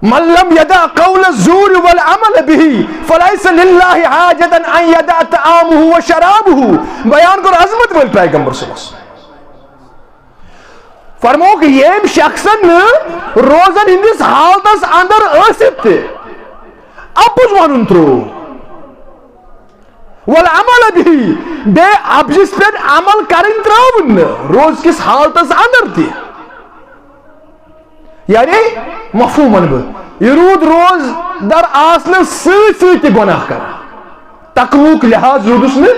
من لم يدع قول الزور والعمل به فليس لله حاجة ان يدع طعامه وشرابه. بیان کر عظمت ول پیغمبر صلی اللہ علیہ وسلم فرمو کہ یم شخصن روزن ہندس حالتس اندر ٲسِتھ تہِ اپُز ونُن ترٛوو والعمل به بے ابجس پہ عمل کرن تراون روز کس حالتس اندر تہِ یعنی مفہوم ون بہ یہ رود روز در آسن ست ست گناہ کر تقویق لحاظ رودس میں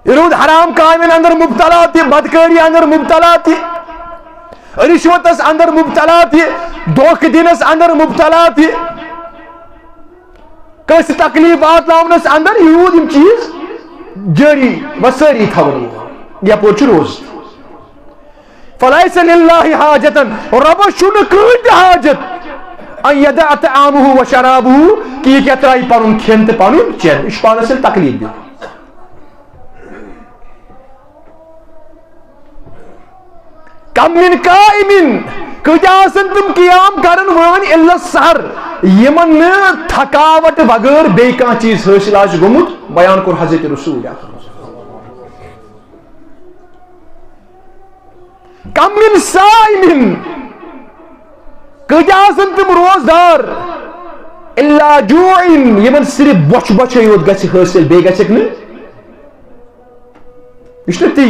یہ رود حرام کامن اندر مبتلا تہ بدکاری اندر مبتلا تہ رشوتس اندر مبتلا تہ دھوکہ دینس اندر مبتلا تہ کس تکلیفات لاؤنس اندر یہ رود یم چیز جاری بسری تھون یپور روز فلیس للہ حاجتن رب چھُ کٕہٕنۍ حاجت ان یدع طعامہ و شرابہ کہ یہ کیا ترائی پنن کھین تہ پنن چین یہ پانس تکلیف دیو. کم من قائمن کۭتیاہ آسن تم قیام کرن وٲنۍ الا السحر یمن نہٕ تھکاوٹ بغٲر بیٚیہِ کانٛہہ چیٖز حٲصِل آسہِ گوٚمُت. بیان کوٚر حضرت رسول کم من صائمن کۭتیاہ آسن تم روزدار الا جوعن یمن صرف بۄچھِ بۄچھے یوت گژھِ حٲصِل بیٚیہِ گژھٮ۪کھ نہٕ یہ چھُنہٕ تی.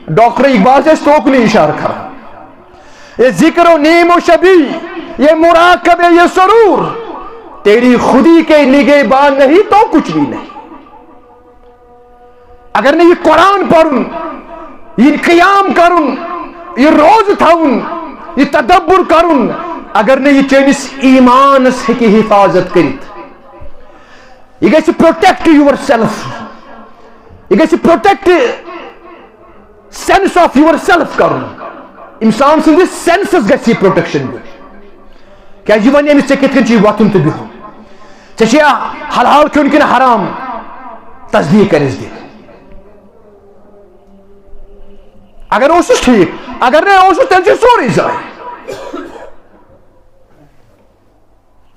ڈاکٹر اقبال چھِ اَسہِ توکُنٕے اِشارٕ کران یہ ذکر و نیم و شبی یہ مراقبہ یہ سرور تیری خودی کے نگہبان نہیں تو کچھ بھی نہیں. اگر نے یہ قرآن پڑھن یہ قیام کرن یہ روز تھاؤن یہ تدبر کرن اگر نے یہ چینس ایمانس ہے کہ حفاظت کرت یہ گژھِ پروٹیکٹ یور سیلف یہ گژھِ protect sense of your self کرن انسان سندس سینسس گژھِ پروٹیکشن دِیُن کیازِ یہِ وَنہِ أمِس ژےٚ کِتھ کٔنۍ چھُے وۄتھُن تہٕ بِہُن ژےٚ چھے حلال کھیوٚن کِنہٕ حرام تصدیٖق کٔرِس دِ. اگر اوسُس ٹھیٖک اگر نہٕ اوسُس تیٚلہِ چھُ سورُے ضایع.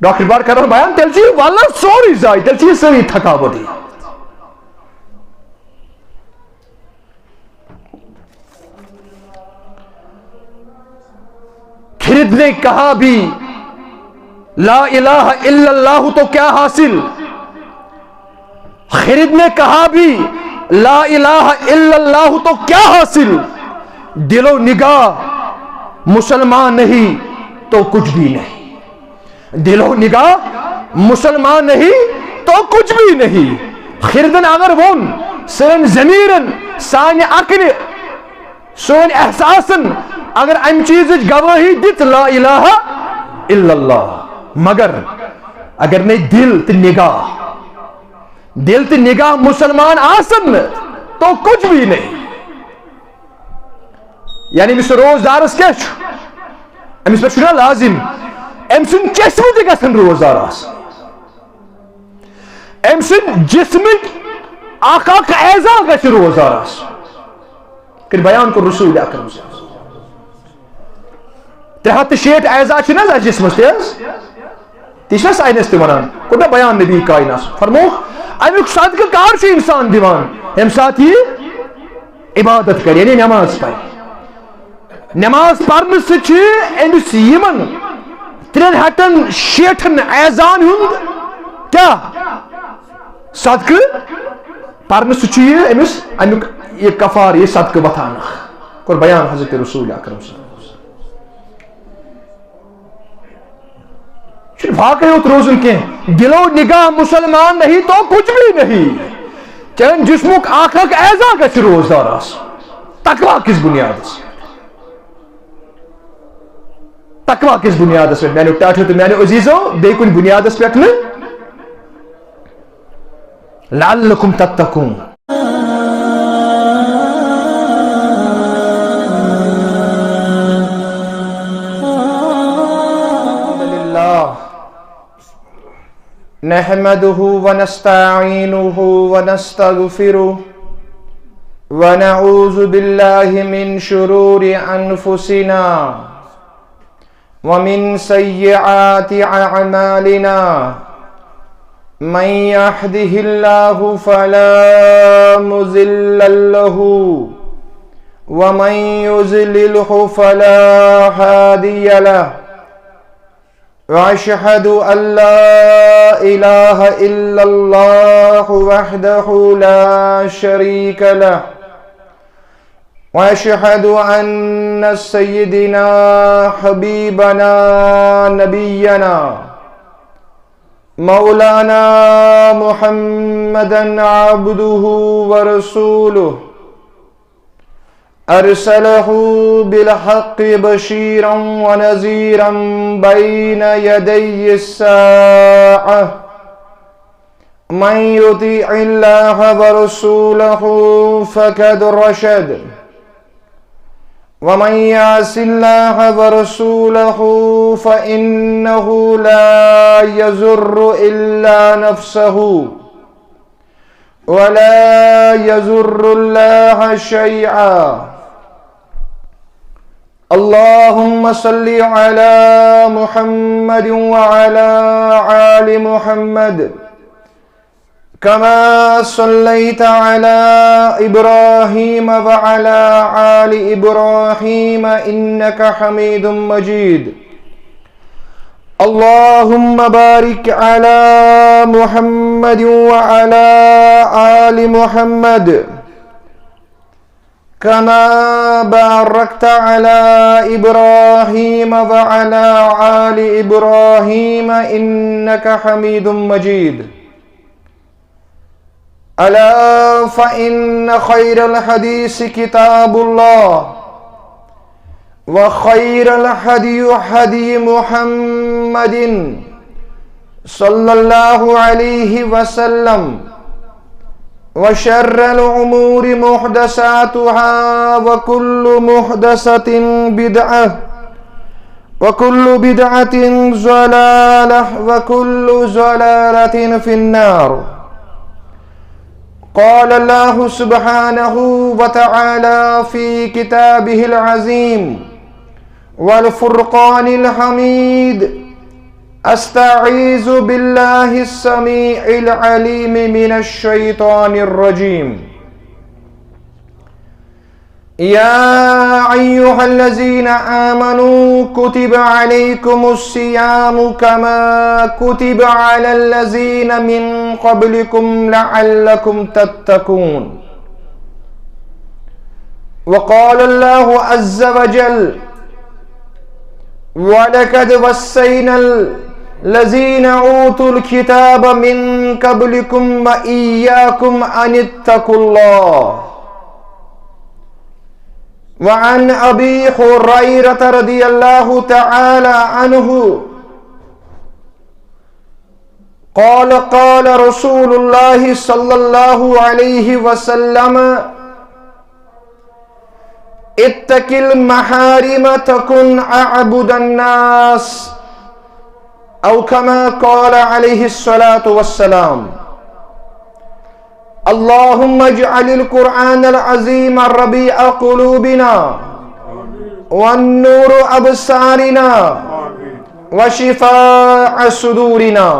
ڈاکٹر بار کران بیان تیٚلہِ چھُ یہِ واللہ سورُے ضایع تیٚلہِ چھِ یہِ سٲری تھکاوٹ یہِ. خرد نے کہا بھی لا الہ الا اللہ تو کیا حاصل خرد نے کہا بھی لا الہ الا اللہ تو کیا حاصل دل و نگاہ مسلمان نہیں تو کچھ بھی نہیں. دل و نگاہ مسلمان نہیں تو کچھ بھی نہیں. خردن اگر ون سن ضمیرن سانہ عقل سون احساسن اگر ام چیز گواہی دت لا الہ الا اللہ مگر اگر نہیں دل تو نگاہ مسلمان آسن تو کچھ بھی نہیں. یعنی امس روزدارس کیا امس پہ چھُنہ لازم ام سن چشمہ تہ گژھن روزدار آسن ام سن جسمک اکھ اعضا گژھِ روزدار آسن. کہ بیان کو رسول اکرم صلی اللہ علیہ وسلم 360 اعضا چھِ نہ جسمس تی چھِ سائنس تہ ونان کوٚر مےٚ بیان نبی کائنات فرموک امیُک صدقہ کر چھُ انسان دِوان ییٚمہِ ساتہٕ یہِ عبادت کرِ یعنی نماز پرِ. نماز پرنہٕ سۭتۍ چھِ أمِس یِمن 360 اعضان ہُنٛد کیٛاہ صدقہٕ پرنہٕ سۭتۍ چھُ یہِ أمِس امیُک یہ کفار یہ صدقہ وتھان کوٚر بیان حضرت رسول اکرم صلی اللہ علیہ وسلم. چھُنہٕ واقعی یوت روزُن کینٛہہ دل و نگاہ مسلمان نہیں تو کچھ بھی نہیں. چٲنۍ جسمُک اکھ اعضا گژھِ روزدار آسُن تقوا کِس بُنیادس تقوا کِس بُنیادس پٮ۪ٹھ میانیو ٹاٹھیو تہٕ میانیو عزیزو بیٚیہِ کُنہِ بُنیادس پٮ۪ٹھ نہٕ لعلکم تتقون. نحمده ونستعينه ونستغفره ونعوذ بالله من شرور أنفسنا ومن سيئات أعمالنا من يهده الله فلا مضل له ومن يضلله فلا هادي له وأشهد أن لا إله إلا الله وحده لا شريك له وأشهد أن سيدنا حبيبنا نبينا مولانا محمدا عبده ورسوله أرسله بالحق بشيرا ونذيرا بين يدي الساعة من يطيع الله ورسوله فقد رشد ومن يعص الله ورسوله فإنه لا يضر إلا نفسه ولا يضر الله شيئا. اللهم صل على محمد وعلى آل محمد كما صليت على إبراهيم وعلى آل إبراهيم إنك حميد مجيد. اللهم بارك على محمد وعلى آل محمد كما باركت على إبراهيم وعلى آل إبراهيم إنك حميد مجيد. ألا فإن خير الحديث كتاب الله وخير الهدي هدي محمد صلى الله عليه وسلم وشر الأمور محدثاتها وكل محدثة بدعة وكل بدعة ضلالة وكل ضلالة في النار. قال الله سبحانه وتعالى في كتابه العظيم والفرقان الحميد: أستعيذ بالله السميع العليم من الشيطان الرجيم. يا أيها الذين آمنوا كتب عليكم الصيام كما كتب على الذين من قبلكم لعلكم تتقون. وقال الله عز وجل: ولقد وصينا الذين أوتوا الكتاب من قبلكم وإياكم أن اتقوا الله. وعن أبي هريرة رضي الله تعالى عنه قال: قال رسول الله صلى الله عليه وسلم: اتق المحارم تكن أعبد الناس، أو كما قال عليه الصلاة والسلام. اللهم اجعل القرآن العظيم ربيع قلوبنا والنور أبصارنا وشفاء صدورنا.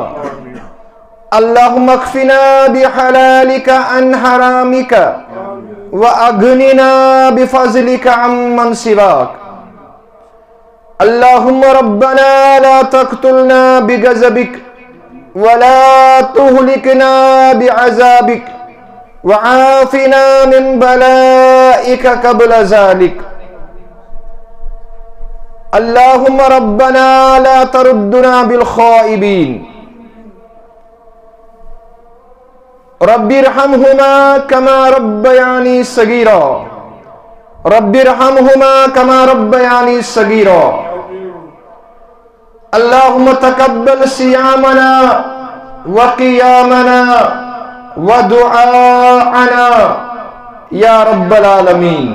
اللهم اكفنا بحلالك عن حرامك وأغننا بفضلك عمن سواك. اللهم ربنا لا تقتلنا بغضبك ولا تهلكنا بعذابك وعافنا من بلائك قبل ذلك. اللهم ربنا لا تردنا بالخائبين. رب ارحمهما كما ربياني صغيرا. رب ارحمهما كما ربياني صغيرا. اللهم تقبل صيامنا وقيامنا ودعاءنا یا رب العالمین.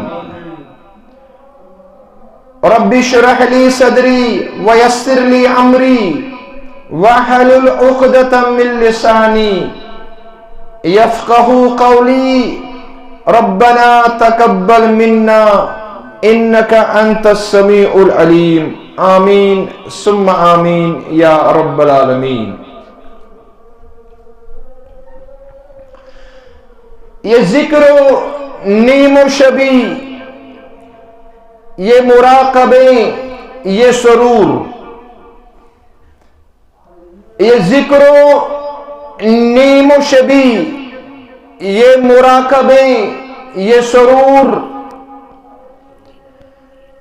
رب اشرح لی صدری ویسر لی امری واحلل عقدۃ من لسانی یفقہوا قولی. ربنا تقبل منا انک انت السمیع العلیم. آمین ثم آمین یا رب العالمین۔ یہ ذکر و نیم و شبی، یہ مراقبے، یہ سرور، یہ ذکر و نیم و شبی، یہ مراقبے، یہ سرور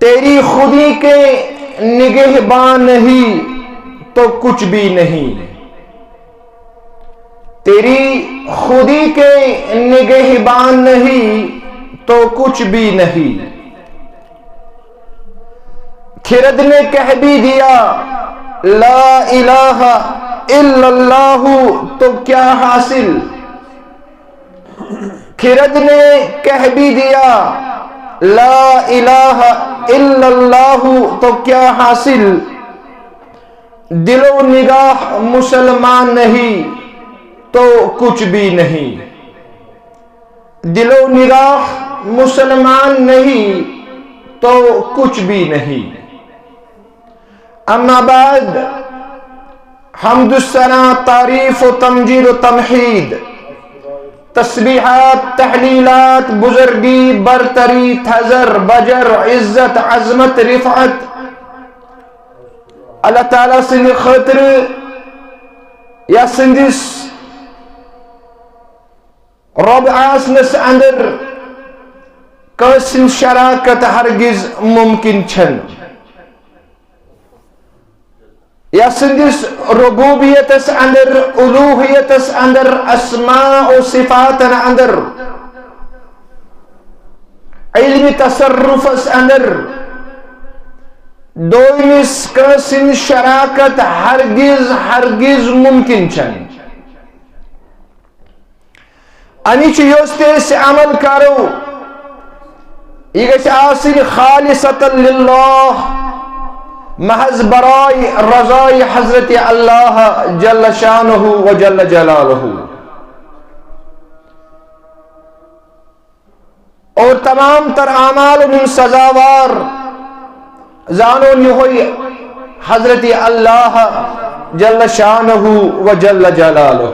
تیری خودی کے نگہبان نہیں تو کچھ بھی نہیں، تیری خودی کے نگہبان نہیں تو کچھ بھی نہیں۔ خرد نے کہہ بھی دیا لا الہ الا اللہ تو کیا حاصل، خرد نے کہہ بھی دیا لا الہ الا اللہ تو کیا حاصل، دل و نگاہ مسلمان نہیں تو کچھ بھی نہیں، دل و نگاہ مسلمان نہیں تو کچھ بھی نہیں۔ اما بعد، حمد الثنا، تعریف و تمجید و تمحید، تسبیحات، تحلیلات، بزرگی، برتری، تھزر، بجر، عزت، عظمت، رفعت اللہ تعالیٰ سندھ خاطر یا سندس رب آسنس اندر کٲنٛسہِ شراکت ہرگز ممکن چھن، یا سندس ربوبیتس اندر، الوہیتس اندر، اسماء و صفاتن اندر، علم تصرفس اندر دویمس کٲنٛسہِ شراکت ہرگز ممکن چھن۔ امچ یۄس تہِ أسۍ عمل کرو یہ گژھِ آسٕنۍ خالصتاً للہ، محض برائے رضائے حضرت اللہ جل شانہ و جل جلالہ، اور تمام تر اعمال ہن سزاوار زانون یہوے حضرت اللہ جل شانہ و جل جلالہ۔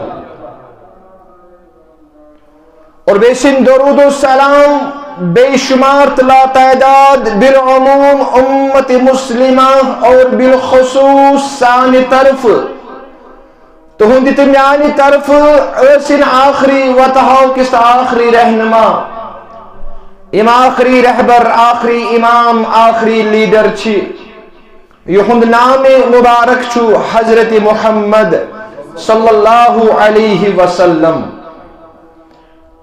اور بے شن درود و سلام بے شمار لا تعداد بالعموم امت مسلمہ اور بالخصوص سانی طرف تہندِ تہٕ میانہِ طرف ٲسِن آخری وتہو کس آخری رہنما، یم آخری رہبر، آخری امام، آخری لیڈر چھ، یہند نام مبارک چھو حضرت محمد صلی اللہ علیہ وسلم،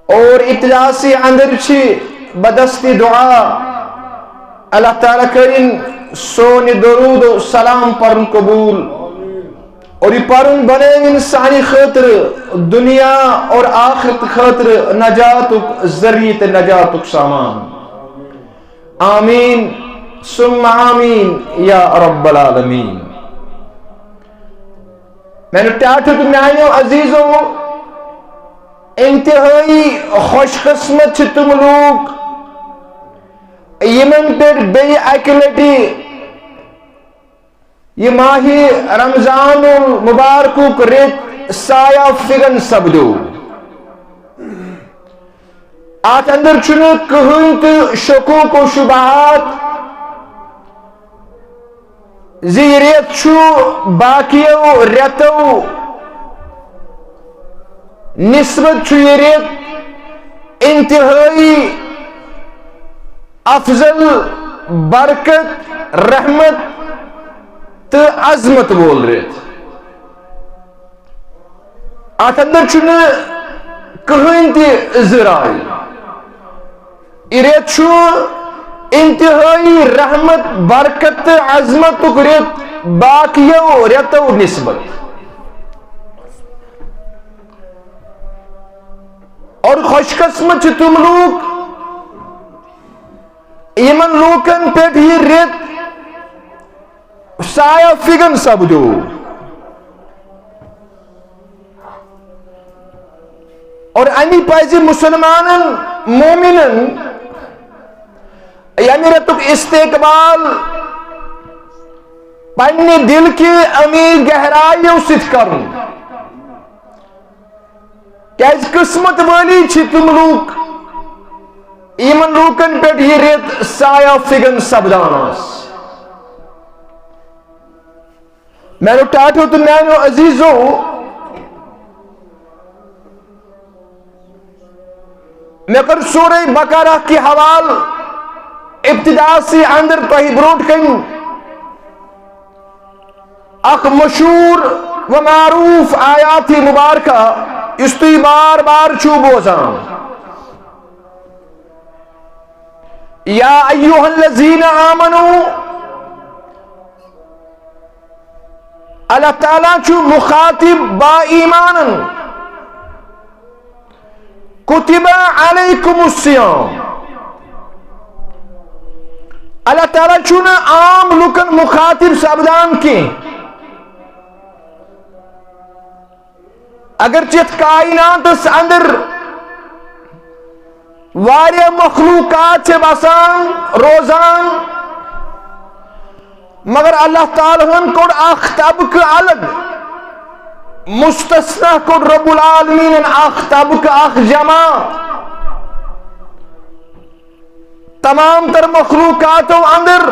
اور ابتدا سے اندر چھ بدست دعا اللہ تعالیٰ کرن سون درود و سلام پرن قبول، اور یہ پرن بنائیں سانی خاطر دنیا اور آخرت خاطر نجاتک ذریعت نجاتک سامان، آمین ثم آمین یا رب العالمین۔ میں نے ٹاٹھت میانیو عزیزو، انتہائی خوش قسمت چھ تم لوگ یمن پر بے اکہ لٹی یہ ماہ رمضان المبارکک ریت سایہ فگن سپدو، ات اندر چھن کہین تہ شکوک و شبہات زی ریت چھو باقیو ریتو نسبت چھو یہ ریت انتہائی افضل، برکت، رحمت تو عظمت بول ریت، ات اندر چھن کہین تہ ذرائی، یہ ریت چھو انتہائی رحمت، برکت، عظمت ریت باقیو ریتو نسبت، اور خوش قسمت چھ تم لوگ یمن لوکن پہ یہ ریت سایہ فگن سپدو، اور امی پائزی مسلمانن مومنن یعنی ریتک استقبال پنہ دل کی امید گہرائیوں ست کرن کیاز قسمت والی چھ تم لوگ ایمن لوکن پہ یہ ریت سایہ فگن سبدانس میرے ٹاٹو تو میانو عزیزو میں کر سورہ بقرہ کی حوال ابتدا سے اندر تہی بروٹ کن اخ مشہور و معروف آیات مبارکہ اس تو بار بار چھو بوزان یا ایوہ الذین آمنوا اللہ تعالیٰ چھو مخاطب با ایمانا کتب علیکم الصیام اللہ تعالیٰ چھو نا عام لکن مخاطب سبدان کی اگر چت کائنات اس اندر واریہ مخلوقات سے بسان روزان مگر اللہ تعالیٰ کو اخ طبق الگ مستثنى کو رب العالمین اخ طبق اخ جماعت تمام تر مخلوقاتوں اندر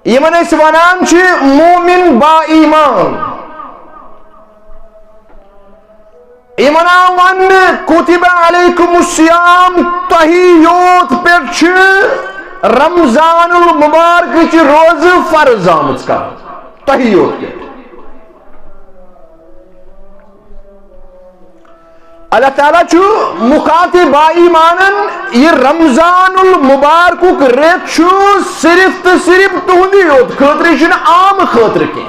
یمن اس ونان چھ مومن با ایمان ایمانا ون کتب علیکم الصیام تہی یوت پر چھ رمضان المبارک چھ روز فرض آمد کا تہی یوت پر اللہ تعالیٰ چھو مخاطب با ایمانن یہ رمضان المبارک ریت چھو صرف تو صرف تہندی یوت خاطر چھن عام خاطر کی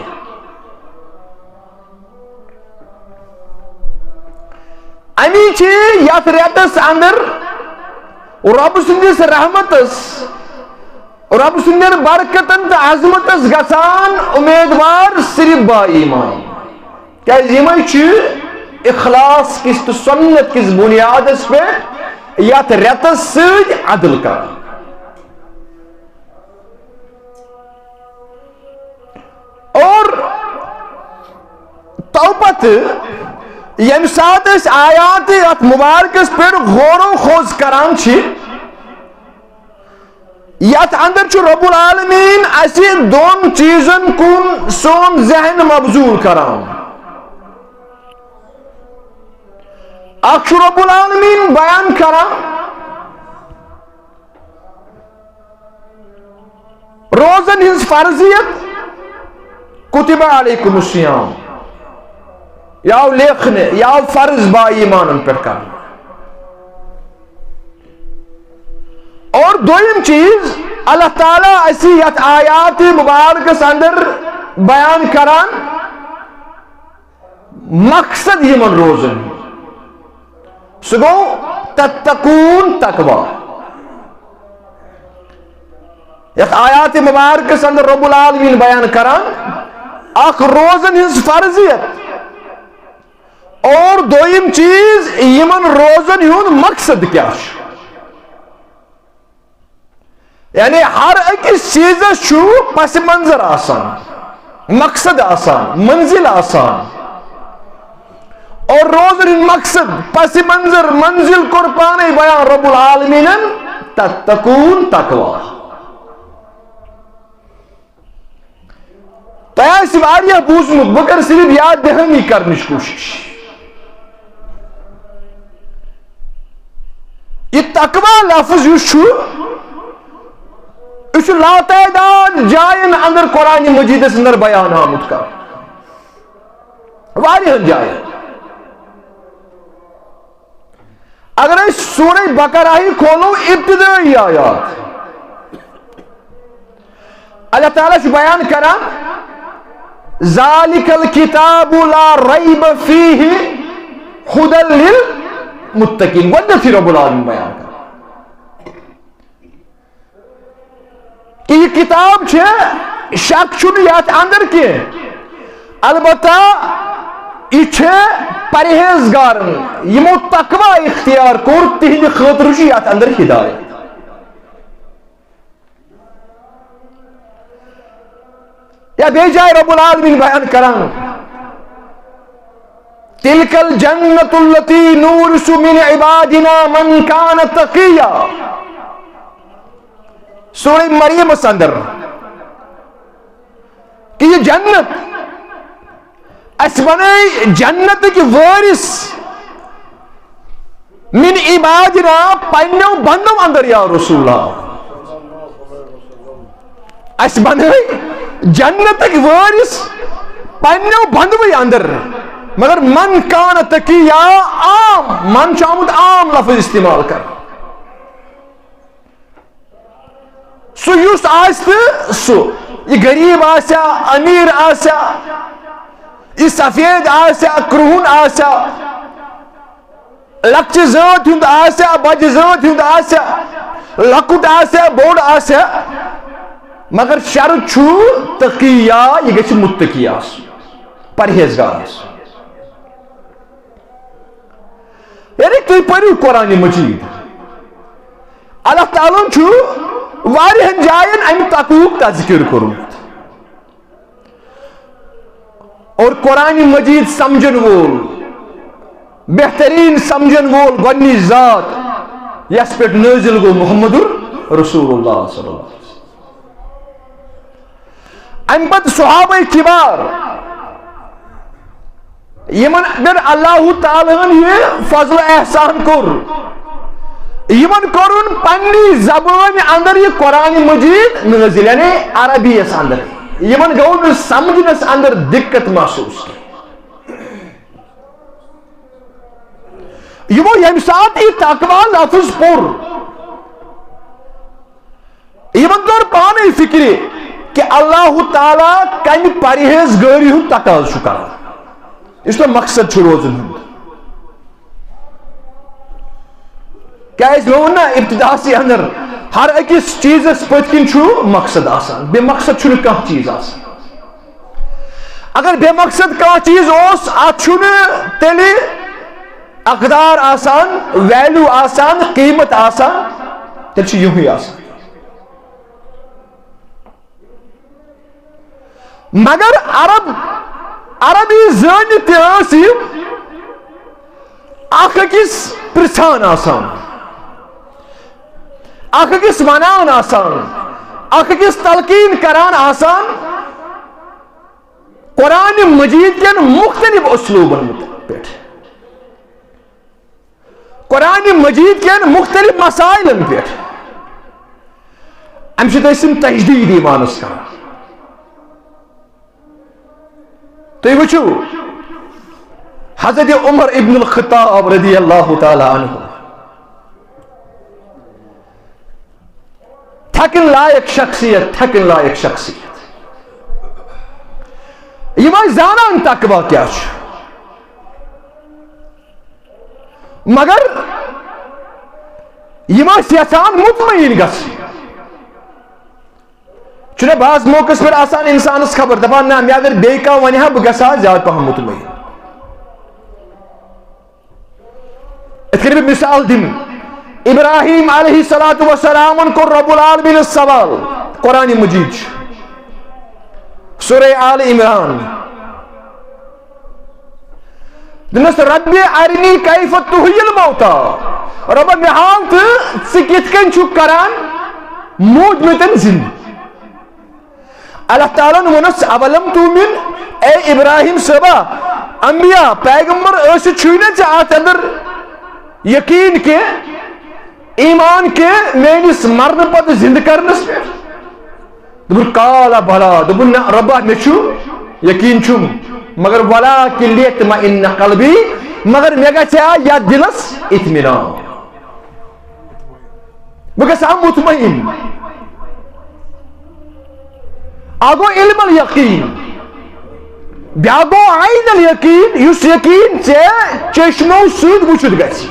امی چھ یت ریتس اندر رب سندس رحمتس رب سندن برکتن تو عظمتس گسان امیدوار صرف با ایمان کیا یمے چھ اخلاص کس تو سنت کس بنیاد اس پہ یت ریتس سۭتۍ عدل کر اور توپت یم سات اس آیات ات مبارکس پر غور و خوض کران چھ یت اندر چھ رب العالمین اسی دون چیزن کن سون ذہن مبذول کران اخ رب العالمین بیان کران روزن ہنز فرضیت کتب علیکم الصیام یاو لیکھنے یاو فرض با ایمانن پر کرنا اور دویم چیز اللہ تعالیٰ اسی یت آیات مبارکس اندر بیان کران مقصد یمن روزن سگو تتقون تقوی یت آیات مبارکس اندر رب العالمین بیان کران اخ روزن ہنز فرضیت اور دویم چیز یمن روزن ہن مقصد کیا یعنی ہر اکس چیزس چھو پس منظر آسان مقصد آسان منزل آسان اور روزن مقصد پس منظر منزل قربانی بیان رب العالمین تتقون تقوی تیاس واریہ بوزمت بکر صرف یاد دہانی کرنش کوشش یہ تقوی لفظ یہ لاتعداد جائن اندر قرآن مجید اندر بیان آمد کر واریہ جائن اگر اس سورہ بقرہ ہی کھولو ابتدائی آیات اللہ تعالیٰ سے بیان کرا ذالک الکتاب لا ریب فیہ ھدی للمتقین ودتی رب العالمین بیان کرا کہ یہ کتاب چھے شک چھن یات اندر کے البتہ یہ چھے پرہیزگارن یمو تقوی اختیار کور تہند خاطر چھ یات اندر ہدایت یا بے جائے رب العالمین بیان کران تلک الجنت التی نورث من عبادنا من کان تقیا سورہ مریم اندر کہ یہ جنت اس بنے جنت کی وارث من عبادنا پنو بندو اندر یا رسول اللہ اس بنے جنت کی وارث پنو بندو اندر مگر من کان تقیا عام من چاہمت عام لفظ استعمال کر سو یس آست سو یہ غریب آسیا امیر آسیا یہ سفید آسیا کرہن آسیا لکچ ذات ہند آسیا بج ذات ہند آسیا لکٹ آسیا بوڑ آسیا مگر شرط چھو تقیا یہ گژھِ متقی آسن پرہیزگار آسن یعنی تُہۍ پٔرِو قرآن مجید اللہ تعالیٰ چھُ واریاہن جاین امہِ تقویُک تذکر کوٚرمُت اور قرآن مجید سمجھن وول بہترین سمجھن وول گۄڈنِچ ذات یس پٮ۪ٹھ نٲزِل گوٚو محمد رسول اللہ صلی اللہ علیہ وسلم امہِ پتہٕ صحابہ کبار یمن اگر اللہ تعالیٰ یہ فضل احسان کور یمن کرن پنی زبان اندر یہ قرآن مجید نازل یعنی عربی اس اندر یمن گو سمجھنس اندر دقت محسوس کی یمو یم سات یہ تقوی لفظ پور یمن طور پانے فکری کہ اللہ تعالیٰ کم پرہیزگاری ہند تقاض کران اس تو مقصد روزن ہند کیا اس لوگ نا ابتدا سے اندر ہر اکس چیز پت کن مقصد آسان بے مقصد چھُنہٕ کانٛہہ چیز آسان اگر بے مقصد کانٛہہ چیز اوس ات چھُنہٕ تیٚلہِ اقدار آسان ویلیو آسان قیمت آسان تیٚلہِ چھُ یِہُے آسان مگر عربی زٲنِتھ تہِ ٲس یِم اکھ أکِس پرژھان آسان اکھ أکِس ونان آسان اکھ أکِس تلقین کران آسان قرآن مجید کٮ۪ن مختلف اسلوبن پٮ۪ٹھ قرآن مجید کٮ۪ن مختلف مسائلن پٮ۪ٹھ امہِ سۭتۍ ٲسۍ یِم تجدیٖد ایمانس کران تُہۍ وٕچھِو حضرت عمر ابن الخطاب رضی اللہ تعالی عنہ تھکن لائق شخصیت یہ ٲسۍ زانان تقوی کیا چھُ مگر یہ ٲسۍ یژھان مطمئن گژھٕنۍ چھُنہ بعض موقعس پہ آسان انسانس خبر دپان نا مےٚ اگر بیٚیہِ کانٛہہ ونہِ ہا بہٕ گژھٕ ہا زیادٕ پہم مطمئن یِتھ کٔنۍ بہٕ مثال دِمہٕ ابراہیم علیہ الصلوۃ والسلام کوٚر رب العالمین سوال قرآن مجید چھُ سورہ آل عمران دوٚپنس ربِ ارنی کیف تحیی الموتیٰ رۄبا مےٚ ہاو تہٕ ژٕ کِتھ کٔنۍ چھُکھ کران موٗدمٕتٮ۪ن زِندٕ اللہ تعالیٰ وونس اولم تؤمن اے ابراہیم صٲبا انبیاء پیغمبر ٲسِتھ چھُے نہ ژےٚ اتھ اندر یقین کہ ایمان کہ میٲنِس مرنہٕ پتہٕ زندٕ کرنس پٮ۪ٹھ دوٚپُن قال بلا دوٚپُن نہ رۄبا مےٚ چھُ یقین چھُم مگر ولاکن لیطمئن قلبی مگر مےٚ گژھِ ہا یتھ دلس اطمینان بہٕ گژھٕ ہا مطمئن آگو علم الیقین بیاگو عین الیقین یس یقین ژےٚ چشمو سۭتۍ وٕچھِتھ گژھِ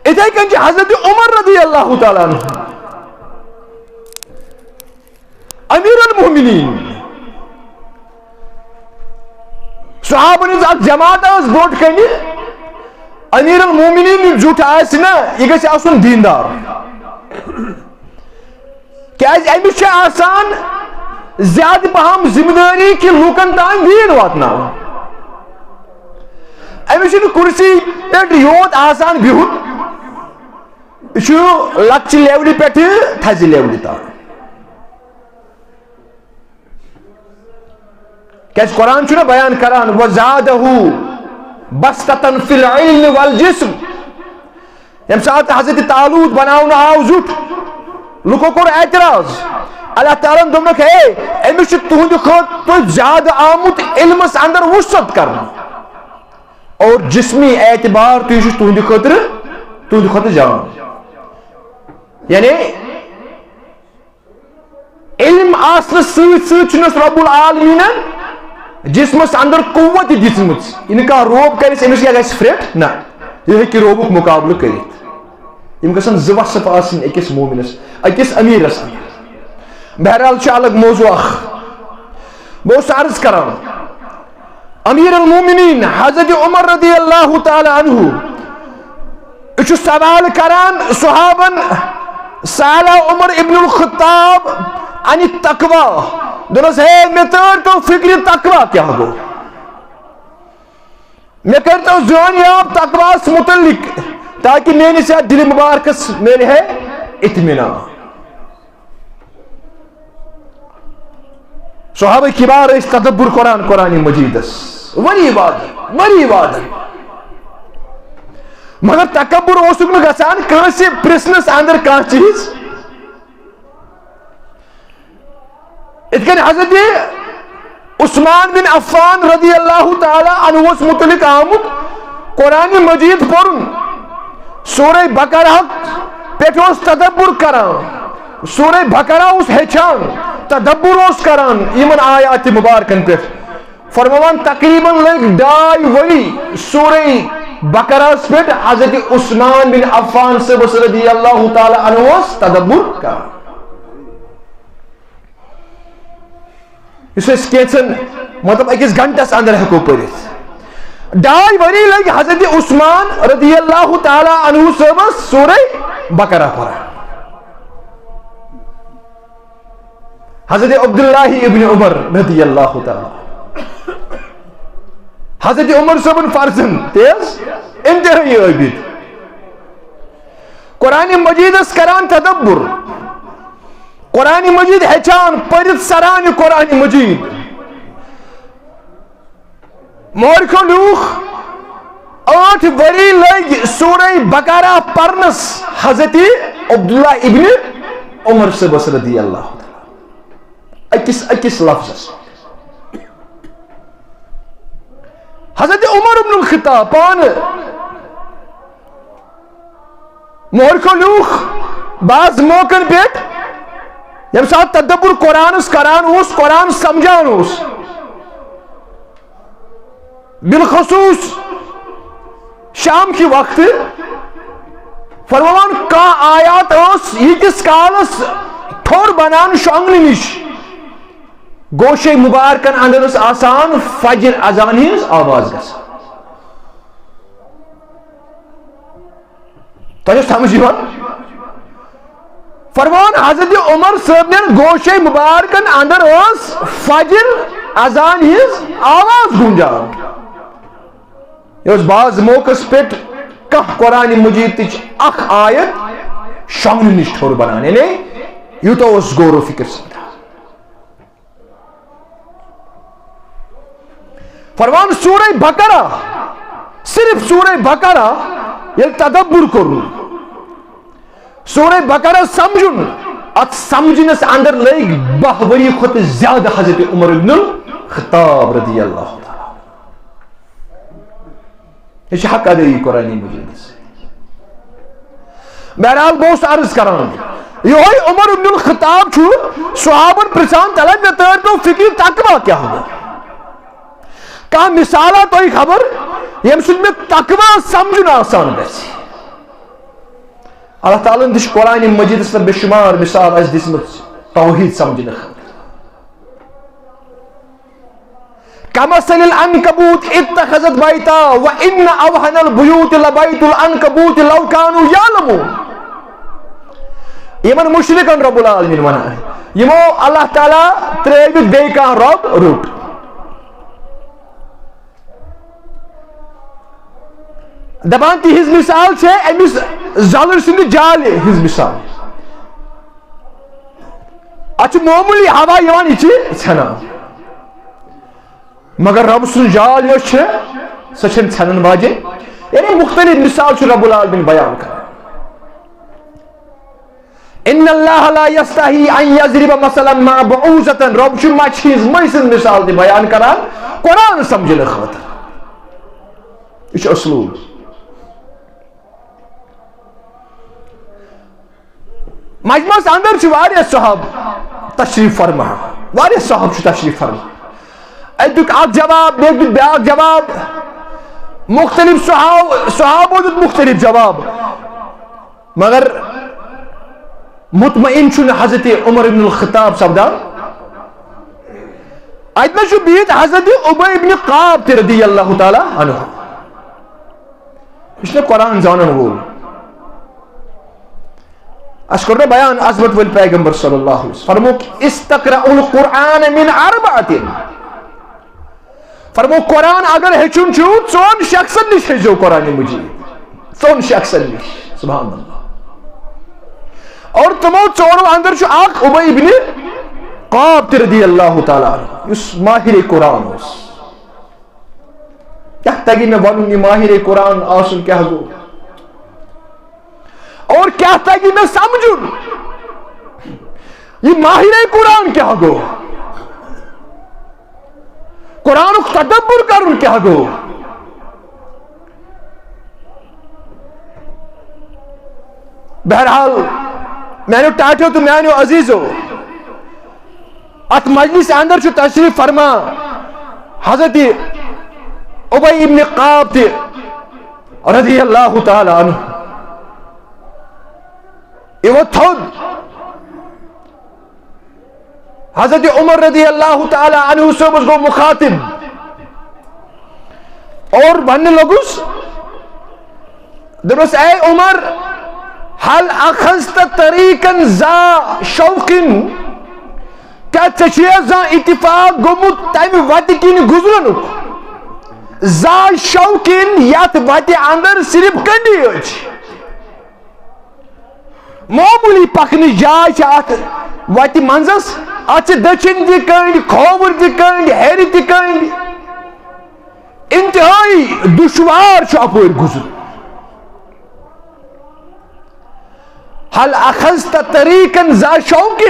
اِتھے کٔنۍ چھِ حضرت عمر رضی اللہ تعالیٰ عنہ امیر المومنین صحابن ہٕنٛز اکھ جماعت ٲس برٛونٛٹھ کنہِ امیر المومنین یُس زیُٹھ آسہِ نہ یہِ گژھِ آسُن دیندار کیازِ أمِس چھِ آسان زیادٕ پہم ذمہٕ دٲری کہِ لوٗکن تام دیٖن واتناوُن. أمِس چھُنہٕ کُرسی پٮ۪ٹھ یوت آسان بِہُن، یہِ چھُ لۄکچہِ لیولہِ پٮ۪ٹھٕ تھزِ لیولہِ تام. کیازِ قرآن چھُنہ بیان کران وَزَادَهُ بَسْطَةً فِي الْعِلْمِ وَالْجِسْمِ. ییٚمہِ ساتہٕ حضرت طالوٗت بناونہٕ آو زیُٹھ، لُکو کوٚر اعتراض. اللہ تعالیٰ ہن دوٚپنکھ ہے أمِس چھُ تُہنٛدِ خٲطرٕ زیادٕ آمُت علمس اندر وسعت کرنہٕ اور جسمی اعتبار تہِ چھُ تُہنٛدِ خٲطرٕ جان. یعنی علم آسنہٕ سۭتۍ سۭتۍ چھُنس رب العالمیٖنن جسمس اندر قوت دِژمٕژ. یہِ کانٛہہ روب کرِ أمِس کیٛاہ گژھِ پھرٛٹھ؟ نہ، یہِ ہیٚکہِ روبُک مُقابلہٕ کٔرِتھ. یِم گژھن زٕ وصف آسٕنۍ أکِس مومنس، أکِس أمیٖرس اندر. بہرحال چھُ الگ موضوع اکھ. بہٕ اوسُس عرض کران امیر المومنین حضرت عمر رضی اللہ تعالی عنہ یہِ چھُ سوال کران صحابن سالہ عمر ابن الخطاب انِ تقوا. دوٚپنس ہے مےٚ تٲرۍتو فکرِ تقوا کیٛاہ گوٚو، مےٚ کٔرۍتو زٲنیاب تقواہس متعلق تاکہ میٲنِس یتھ دِلہِ مُبارکس میلہِ ہے اطمینان. صحابہ کبار ٲسۍ تدبر قرآن مجیدس ؤری وادن مگر تکبر اوسُکھ نہٕ گژھان کٲنٛسہِ پرژھنس اندر کانٛہہ چیٖز. یِتھ کٔنۍ حضرت عثمان بن عفان رضی اللہ تعالی عنہس متعلق آمُت قرآن مجید پرُن، سورہ بقرہ پٮ۪ٹھ اوس تدبر کران، سورہ بقرہ اوس ہیٚچھان، تدبر اوس کران یمن آیات مبارکن پٮ۪ٹھ. فرماوان تقریباً لٔگۍ 2.5 ؤری سورہ بقرہس پٮ۪ٹھ حضرت عثمان بن عفان صٲبس رضی اللہ تعالی عنہس تدبر کران. یُس أسۍ کینٛژن مطلب أکِس گھنٹس اندر ہیٚکو پٔرِتھ. 2.5 ؤری لٔگۍ حضرت عثمان رضی اللہ تعالی عنہ صٲبس سورہ بقرہ پران. حضرت عبداللہ ابن عمر رضی اللہ تعالی، حضرت عمر صٲبن فرزن تیز انتہائی عابد، قرآن مجیدس کران تدبر، قرآن مجید ہیٚچھان پٔرِتھ سران قرآن مجید. مورکھو لوٗکھ 8 ؤری لٔگۍ سورہ بقرہ پرنس حضرت عبداللہ ابن عمر صٲبس رضی اللہ تعالی أکِس لفظس. حضرت عمر ابن الخطاب پانہٕ مورکھو لوٗکھ بعض موقعن پٮ۪ٹھ ییٚمہِ ساتہٕ تدبر قرآنس کران اوس، قرآن سمجھان اوس، بالخصوص شام کے وقت فرماوان کانٛہہ آیات ٲس ییٖتِس کالس ٹھوٚر بنان شۄنٛگنہٕ نِش گوشے مبارکن اندر ٲس آسان فجر اذان ہٕنٛز آواز گژھان. تۄہہِ چھا سمجھ یِوان؟ فرمان حضرت عمر صٲبنٮ۪ن گوشے مبارکن اندر ٲس فجر اذان ہٕنٛز آواز گونجان. یہ اوس بعض موقعس پٮ۪ٹھ کانٛہہ قرآن مجیدٕچ اکھ آیت شۄنٛگنہٕ نِش ٹھوٚر بنان، یعنی یوٗتاہ اوس غور و فکر سپدان. فرمان سورہ بقرہ، صرف سورہ بقرہ ییٚلہِ تدبر کوٚرُن، سورہ بقرہ سمجھُن، اتھ سمجھنس اندر لٔگۍ 12 ؤری کھۄتہٕ زیادٕ حضرت عمر ابن الخطاب رضی اللہ تعالیٰ. یہ چھِ حق ادٲیی قرآن مجیدس. بہرحال بہٕ اوسُس عرض کران یِہوے عمر ابن الخطاب چھُ صحابن پرژھان تلان مےٚ تٲرۍتو فکر تقوا کیٛاہ گوٚو. کانٛہہ مثالا تۄہہِ خبر ییٚمہِ سۭتۍ مےٚ تقوا سمجھُن آسان گژھِ. اللہ تعالیٰ ہن تہِ چھُ قرآن مجیدس منٛز بے شُمار مثال اَسہِ دِژمٕژ توحیٖد سمجھنہٕ خٲطرٕ. كمثل العنكبوت اتخذت بيتا وإن أوهن البيوت لبيت العنكبوت لو كانوا يعلمون. یمن مشرکن رب العالمین ونان یمو اللہ تعالیٰ ترٲوِتھ بیٚیہِ کانٛہہ رب روٚٹ. دپان تہنٛز مثال چھے أمِس زلر سٕنٛدِ جالہِ ہٕنٛز مثال. اتھ چھُ معموٗلی ہوا یِوان یہِ چھِ ژھٮ۪نان مگر رب سٕنٛز جال یۄس چھِ سۄ چھنہٕ ژھٮ۪نن واجیٚنۍ. یعنی مختلف مثال چھُ رب العالمین بیان کران. ان اللہ لا یستحی ان یضرب مثلا ما بعوضۃ رب چھُ مچھِ ہٕنٛز مٔجۍ سٕنٛز مثال تہِ بیان کران قرآن سمجھنہٕ خٲطرٕ. یہِ چھُ اسلوب. مجمعس اندر چھِ واریاہ صحاب تشریف فرما واریاہ صحاب چھِ تشریف فرما. اَتہِ دیُت اکھ جواب بیٚیہِ دیُت بیٛاکھ جواب مختلف صحابو دیُت مختلف جواب مگر مطمئن چھُنہٕ حضرت عمر ابن الخطاب سپدان. اتہِ منٛز چھُ بِہِتھ حضرت ابی ابن قعب تہِ رضی اللہ تعالیٰ عنہ. یہِ چھُ نہٕ قرآن زانن وول. اس کوٚر نہ بیان عظمت وٲلۍ پیغمبر صلی اللہ علیہ وسلم فرموک استقرأوا القرآن من اربعۃ. فرموک قرآن اگر ہیٚچھُن چھُو ژۄن شخصن نِش ہیٚچھزیو قرآن مجید. ژۄن شخصن نِش سبحان اللہ. اور تمو ژورو اندر چھُ اکھ ابی ابن قعب تہِ رضی اللہ تعالیٰ عنہ یُس ماہر قرآن اوس. کیٛاہ تگہِ مےٚ ونُن یہِ ماہر قرآن آسُن کیٛاہ گوٚو اور کیا تگہِ مےٚ سمجھُن یہ ماہر قرآن کیا گو قرآنُک تدبر کرُن کیا گو. بہرحال میانیو ٹاٹھیو تو میانیو عزیزو ات مجلس اندر چھُ تشریف فرما حضرت ابی ابن قعب تہِ رضی اللہ تعالیٰ عنہ. یہ وہ تھود حضرت عمر رضی اللہ تعالیٰ عنہ صبح گو مخاطب اور بننے لگوس دروس اے عمر حل اخذت طریقا ذا شوق کیا چچے زا اتفاق گمت تمہ وتہ کن گزرنک ذا شوق یت وتہ اندر صرف کنڈی اچ معمولی پکنچ جائے چھ ات وتہ منزس ات دچن تہ کنڈ کھوور تہ کنڈ ہیٚرِ تہ کنڈ انتہائی دشوار چھ اپور گزر. حل اخذت طریقا ذا شوق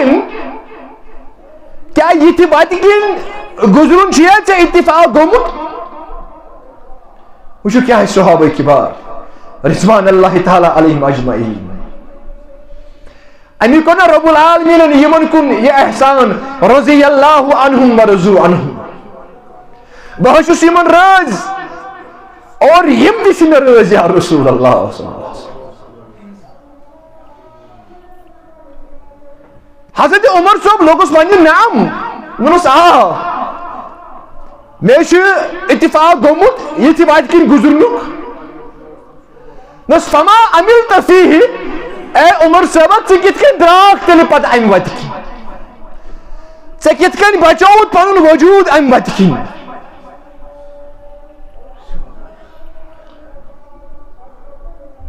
کیا یہ وتہ کن گزرن چھ ژےٚ اتفاق گومت. وچھو کیا ہے صحابہ کبار رضوان اللہ تعالی علیہم اجمعین. امی کو نا رب العالمین یمن کن یہ احسان رضی اللہ عنہم ورضوا عنہ. بہٕ چھُس یمن رٲضۍ اور یم تہِ چھِ مےٚ رٲضۍ یا رسول اللہ صلی اللہ علیہ وسلم. حضرت عمر صٲب لوگس وننہِ نعم ووٚنُس آ مےٚ چھُ اتفاق گوٚمُت یِتھِ وتہِ کِنۍ گُزرنُک. دوٚپُس فما عملت فیہ اے عمر صٲبا ژٕ کِتھ کٔنۍ درٛاکھ تیٚلہِ پتہٕ امہِ وتہِ کِنۍ ژےٚ کِتھ کٔنۍ بچووُتھ پنُن وجوٗد امہِ وتہِ کِنۍ.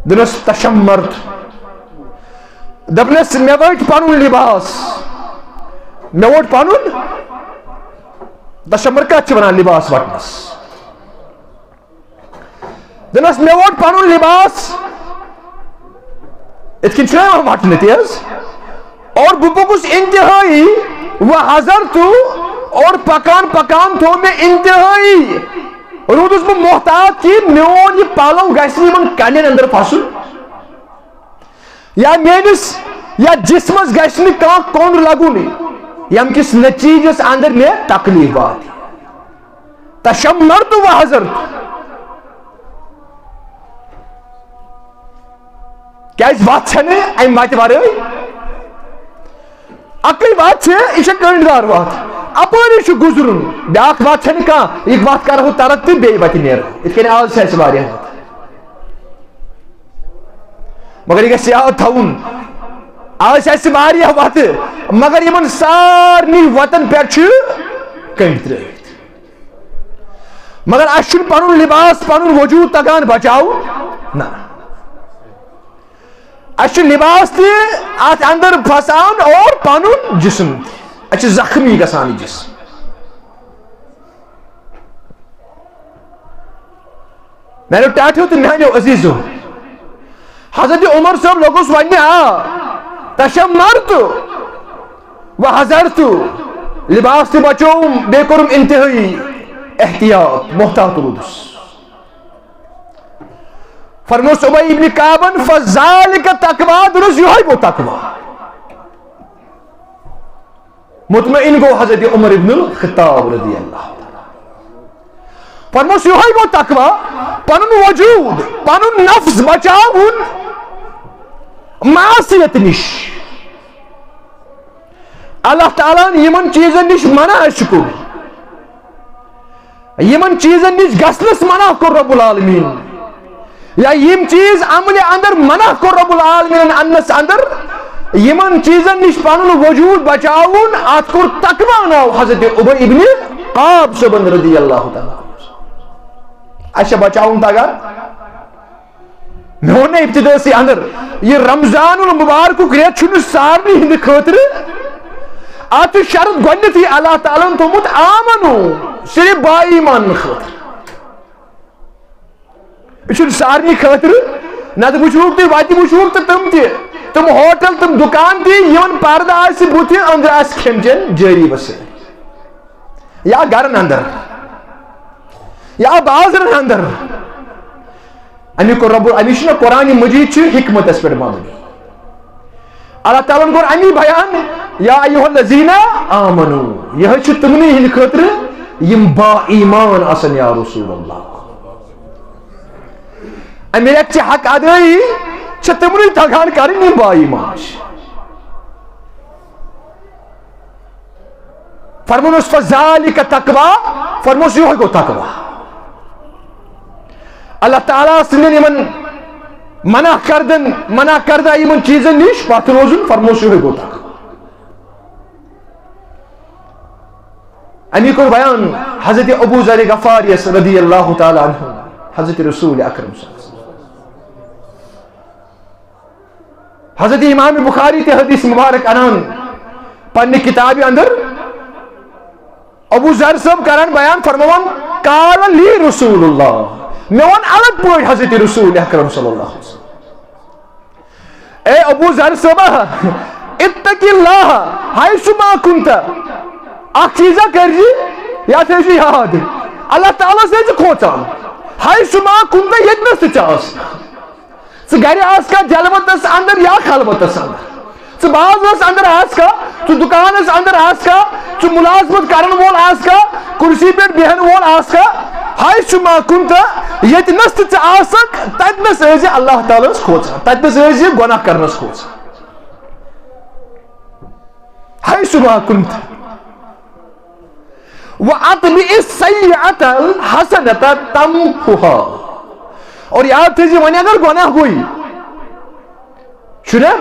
دوٚپنس تشمرت دوٚپنس مےٚ ؤٹۍ پنُن لباس مےٚ ووٚٹ پنُن تشمر کتھ چھِ ونان لباس وٹنس. دوٚپنس مےٚ ووٚٹ پنُن لباس اتھ کن چھُنہ یِوان وٹنہٕ تی حظ اور بہٕ پوٚکُس انتہٲیی و حضرت اور پکان پکان تھوٚو مےٚ انتہٲیی روٗدُس بہٕ محتاط کہ میون یہ پلو گژھِ نہٕ یِمن کنٮ۪ن اندر پھسُن یا میٲنِس یا جسمس گژھِ نہٕ کانٛہہ کوٚنٛڈ لگُن ییٚمہِ کِس نتیٖجس اندر مےٚ تکلیف واتہِ. تشمرت و حضرت کیازِ وتھ چھنہٕ امہِ وتہِ ورٲے اکٕے وتھ چھِ یہِ چھےٚ کٔنڈدار وتھ اپٲری چھُ گُزرُن بیٛاکھ وتھ چھنہٕ کانٛہہ یہِ وتھ کرہو ترک تہٕ بیٚیہِ وتہِ نیرو یِتھ کٔنۍ آز چھِ اَسہِ واریاہ وتھ مگر یہِ گژھِ یاد تھاوُن آج ایسے واریاہ وت مگر یمن سارنی وطن پہ کنڈ ترٲوِتھ مگر اس پن لباس پن وجود تگان بچاو نا اس لباس تہ ات اندر پھسان اور پن جسم تہ زخمی گژھان جسم میرے ٹاٹھو تو میانو عزیزو حضرت عمر صاحب لوگوس ونہ تشمرت و حضرت لباس تہ بچوم بے کورم انتہائی احتیاط محتاط رودس فرموس ابی ابن کعبن فذالک تقوی درس یہ وہ تقوی مطمئن گو حضرت عمر ابن الخطاب رضی اللہ فرموس یہ وہ تقوی پنن وجود پنن نفس بچاون معصیت نش اللہ تعالیٰ یمن چیزن نش منع کور یمن چیزن نش گژھنس منع کور رب العالمین یا یم چیز عمل اندر منع کور رب العالمین انس اندر یمن چیزن نش پنن وجود بچاون ات کور تقوی ناو حضرت ابی ابن کعب صبن رضی اللہ تعالیٰ اچھا بچاؤن تگا میں ہونے ابتدائی اندر یہ رمضان المبارک ریت چھن سارنی ہند خاطر ات شرط گۄڈنیتھٕے اللہ تعالیٰ ہن تھومت آمنو صرف با ایمان خاطر یہ چھن سارنی خاطر نت وچھوک تھی وتہ وچھوک تو تم ہوٹل تم دکان تھی یمن پردہ آسہِ بُتھِ اندر آسہِ کھٮ۪ن چٮ۪ن جٲری وسٲیِل یا گرن اندر یا بازرن اندر امیک رب امیش نا قرآن مجید چھ حکمت اس پر مبنی اللہ تعالیٰ کور امی بیان یا ایوہ الذین آمنو یہ چھ تمنی ہند خاطر یم با ایمان آسن یا رسول اللہ امی ایک چھ حق ادائی چھ تمنی تگان کرن یم با ایمان فرمونس فذالک تقوی فرموس یہ گو تقوی اللہ تعالیٰ سندن یمن منع کردہ یمن چیزن نش پتھ روزن فرموس یہ گو تقوی امی کور بیان حضرت ابو ذر غفاری رضی اللہ تعالی عنہ حضرت رسول اکرم صلی اللہ علیہ وسلم حضرت امام بخاری تے حدیث مبارک انان پنہ کتاب اندر ابو ذر صاحب کران بیان فرمان قال لی رسول اللہ میں ون الگ پوٹ حضرت رسول اکرم صلی اللہ علیہ وسلم اے ابو ذر صاحب اتق اللہ حیث ما کنت اخ چیزا کر جی یا تھے یاد اللہ تعالیٰ سے کھوچان حیث ما کنت یتنس چاس ژٕ گرِ آسکا جلوتس اندر یا خلوتس اندر ژٕ بازرس اندر آسکا ژٕ دکانس اندر آسکا ژٕ ملازمت کرن وول آسکا کرسی پہ بہن وول آسکا حیث ما کنت یتنس ژٕ آسکھ تتنس ٲسۍ اللہ تعالیٰ کھوژان تتنس ٲسۍ گناہ کرنس کھوژان حیث ما کنت وَأَطْبِئِ السَّيِّئَةَ الْحَسَنَةَ تَمْحُهَا اور یاد تھے ونی اگر گناہ ہوئی چھنا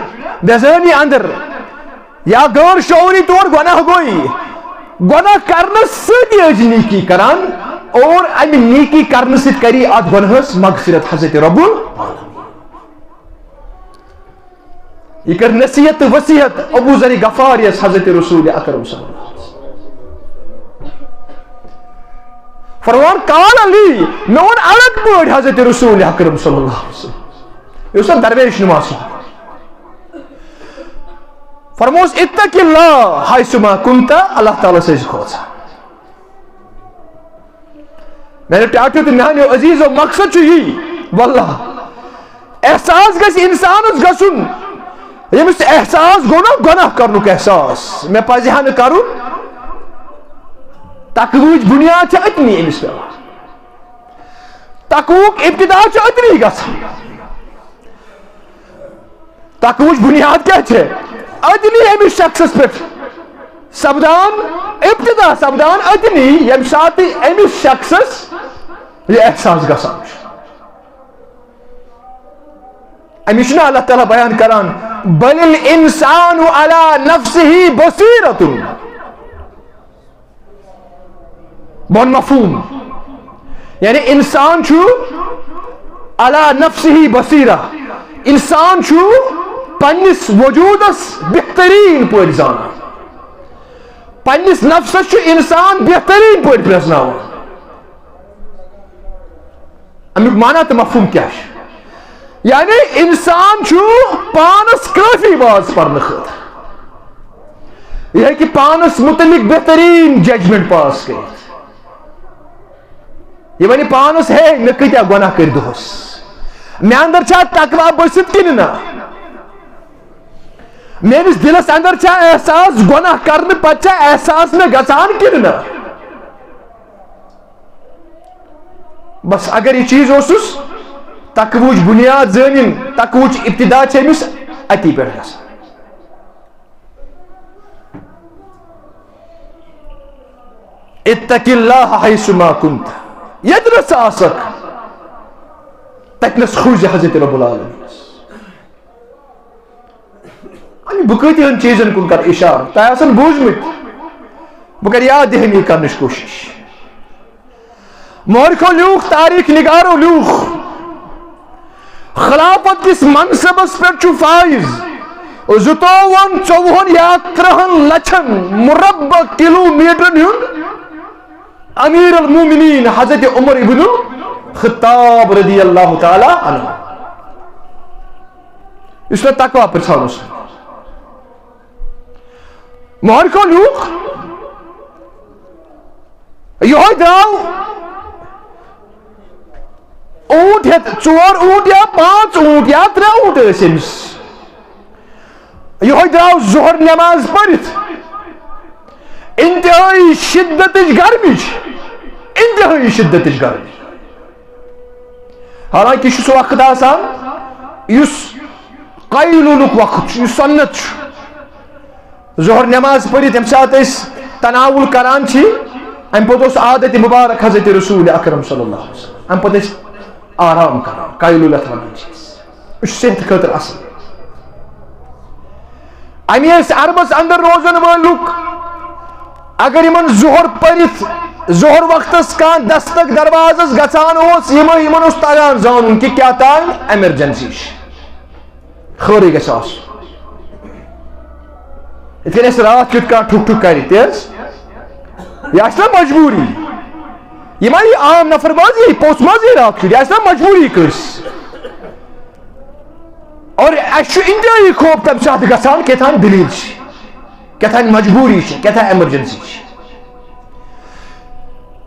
بےزانی اندر یا غیر شعوری طور گناہ ہوئی گناہ کرنے سۭتی ٲسۍ نیکی کران اور امی نیکی کرنے سۭتۍ کری ات گناہس مغفرت حضرت رب العالمین یہ کر نصیحت وصیحت ابو ذر غفاری حضرت رسول اکرم صلی اللہ علیہ وسلم فرمان قال علی میں ون الگ پٲٹھۍ حضرت رسول اکرم صلی اللہ علیہ وسلم یہ سب درویش نماز فرموس اتق اللہ حیث ما کنت اللہ تعالیٰ سے کھوژان میرے ٹاٹو تو میانیو عزیزو مقصد چھُ یی واللہ احساس گژھِ انسانس گژھُن ییٚمِس احساس گوٚو نا گۄناہ کرنُک احساس مےٚ پزِ ہا نہٕ کرُن تقویچ بنیاد چھِ اتنی أمِس پیوان تقویُک ابتدا چھُ اتنی گژھان تقویچ بنیاد کیٛاہ چھِ اتنی أمِس شخصس پٮ۪ٹھ سپدان ابتدا سپدان اتنی ییٚمہِ ساتہٕ أمِس شخصس یہ احساس گژھان چھُ أمِس چھُنہ اللہ تعالیٰ بیان کران بل الانسان علی نفسه بصیرۃ. بہت مفہوم. یعنی انسان چھو علی نفسه بصیرہ. انسان چھو پنس وجودس بہترین پٲٹھۍ زانان. پنس نفسس چھُ انسان بہترین پٲٹھۍ پرزناوان. امیُک معنی تہٕ مفہوم کیٛاہ چھُ؟ یعنی انسان چھُ پانس کٲفی باز پرنہٕ خٲطرٕ. یہ ہیٚکہِ پانس متعلق بہترین ججمنٹ پاس کٔرِتھ. یہ ونہِ پانس ہے مےٚ کۭتیاہ گۄناہ کٔرۍ دۄہس، مےٚ اندر چھا تقوا بٔسِتھ کِنہٕ نہ، میٲنِس دلس اندر چھا احساس گۄناہ کرنہٕ پتہٕ چھا احساس مےٚ گژھان کِنہٕ نہ. بس اگر یہ چیز اوسُس تقوٕچ بنیاد زٲنِن، تقوٕچ ابتدا چھِ أمِس اتی پٮ۪ٹھ گژھان. اتق اللہ حیثما کنت. ییٚتنس آسکھ تتنس کھوٗژِ حضرت رب العالمینس. بہٕ کۭتہن چیٖزن کُن کرٕ اِشارٕ تۄہہِ آسن بوٗزمٕتۍ، بہٕ کرٕ یاد دہٲنی کرنٕچ کوٗشش. مورکھو لیوٗکھ، تاریخ نگارو لیوٗکھ، خلافت کس منصبس پہ فائز 24 یا 30 لچھن مربع کلومیٹرن ہند امیر المومنین حضرت عمر ابن خطاب رضی اللہ تعالی عنہ. اس میں تقوی پرژھان اوس. مورکھو لیوٗکھ یہوے درٛاو اونٹ ہیت 4 اونٹ یا 5 اونٹ یا 3 اونٹ ٲسۍ أمِس. یہوے درٛاو ظہر نٮ۪ماز پٔرِتھ انتہٲئی شدتٕچ گرمِچ، انتہٲئی شدتٕچ گرمی. حالانکہ یہ سُہ وقت آسان یُس قیلوٗلُک وقت چھُ، یُس سنت چھُ. ظہر نٮ۪ماز پٔرِتھ ییٚمہِ ساتہٕ أسۍ تناوُل کران چھِ، امہِ پتہٕ اوس عادت مبارک حضرت رسول اکرم صلی اللہ علیہ وسلم، امہِ پتہٕ ٲسۍ آرام کران، قیلوٗلت ونان چھِ أسۍ. یہِ چھُ صحت خٲطرٕ اصل. امی ٲسۍ عربس اندر روزن وٲلۍ لُکھ اگر یمن ظہر پٔرِتھ ظہر وقتس کانٛہہ دستک دروازس گژھان اوس، یمن اوس تگان زانُن کہِ کیٛاہ تام ایمرجنسی چھِ، خٲرٕے گژھِ آسُن. یِتھ کٔنۍ اَسہِ راتھ کیُتھ کانٛہہ ٹھُک ٹھُک کرِ تہِ حظ، یہِ آسہِ نا مجبوٗری. یہ ما یہ عام نفر بازی پوس مازی رات کیُتھ، یہِ آسہِ نا مجبوٗری کٲنٛسہِ. اور اَسہِ چھُ انتہٲئی خوف تمہِ ساتہٕ گژھان کیٛاہتام دلیٖل چھِ، کیٛاہتام مجبوٗری چھِ، کیٛاہتام ایمرجنسی چھِ.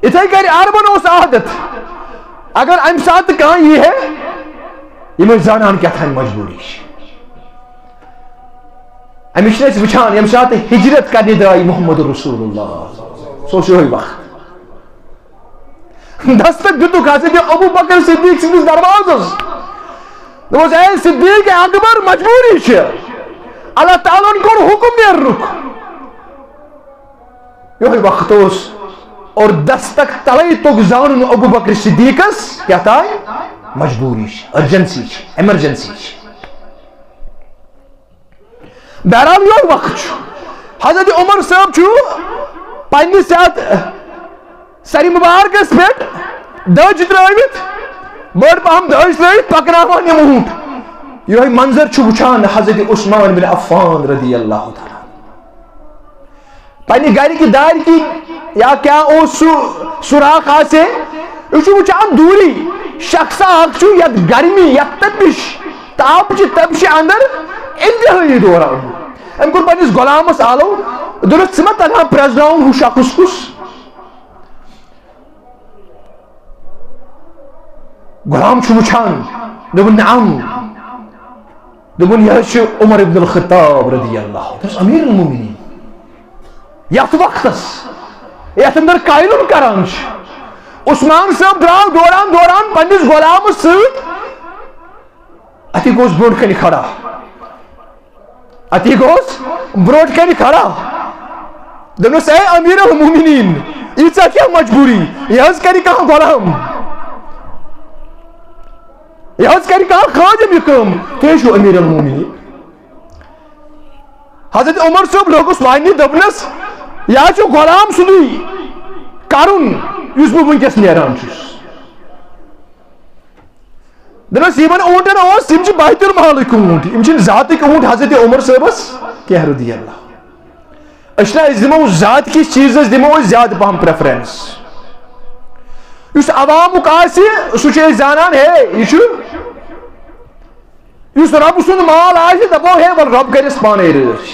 یِتھے کٔنۍ عربن اوس عادت اگر امہِ ساتہٕ کانٛہہ یی ہے یِم ٲسۍ زانان کیٛاہتام مجبوٗری چھِ. أمِس چھِنہٕ أسۍ وٕچھان ییٚمہِ ساتہٕ ہجرت کرنہِ درٛاے محمد رسول اللہ، سُہ اوس یِہوے وقت. دستک دِتُکھ حضرت ابو بکر صدیق سٕنٛدِس دروازس، دوٚپُس اے صدیق اکبر مجبوٗری چھِ، اللہ تعالیٰ ہن کوٚر حُکم نیرنُک. یِہوے وقت اوس اور دستک تلے توٚگ زانُن ابو بکر صدیقس کیٛاہ تام مجبوٗری چھِ، أرجنسی چھِ، ایمرجنسی چھِ. بہرحال یہوے وقت چھُ. حضرت عمر صٲب چھُ پننِس یتھ سرِ مبارکس پٮ۪ٹھ دٔج ترٲوِتھ، بٔڑ پہم دٔج ترٲوِتھ پکناوان یِم اونٹ. یہوے منظر چھُ وٕچھان حضرت عثمان بن عفان رضی اللہ تعالیٰ پننہِ گرِ کہِ دارِ کِنۍ یا کیٛاہ اوس سُہ سوراخ آسہِ یہِ چھُ وٕچھان دوٗری شخصا اکھ چھُ یتھ گرمی یتھ تپش تاپچہِ تپشہِ اندر انتہٲئی دوران. أمۍ کوٚر پننِس غلامس آلو، دوٚپُس ژٕ ما تگان پرٛزناوُن ہُہ شخص کُس؟ غلام چھُ وٕچھان، دوٚپُن نعم، دوٚپُن یہِ حظ چھُ عمر ابن الخطاب رضی اللہ، یہِ اوس امیر المومنین. یتھ وقتس یتھ اندر قیلُل کران چھِ، عثمان صٲب درٛاو دوران دوران پننِس غلامس سۭتۍ، اتی گوس برونٛٹھ کنہِ کھڑا، اتی گوس برونٛٹھ کنہِ کھڑا، دوٚپنس اے امیر المومنین ییٖژاہ کیٛاہ مجبوٗری، یہِ حظ کرِ کانٛہہ غلام، یہِ حظ کرِ کانٛہہ خادِم یہِ کٲم، تُہۍ چھِو امیر المومنین. حضرت عمر صاحب لوگس وانی دبنس یا چھ غلام سدی کرن یس بہ ونکس نیران چھس دنس یمن اونٹن اوس یم چھ بیت المالک اونٹ یم چھ ذاتک اونٹ حضرت عمر صاحبس کہ رضی اللہ اشنا اس دمو ذات کی چیز دمو زیادہ پہم پریفرنس اس عوامک آسی سہ چھ زانان ہے یہ اس رب سن مال آئے دپو ہے ول رب کرس پانے رچ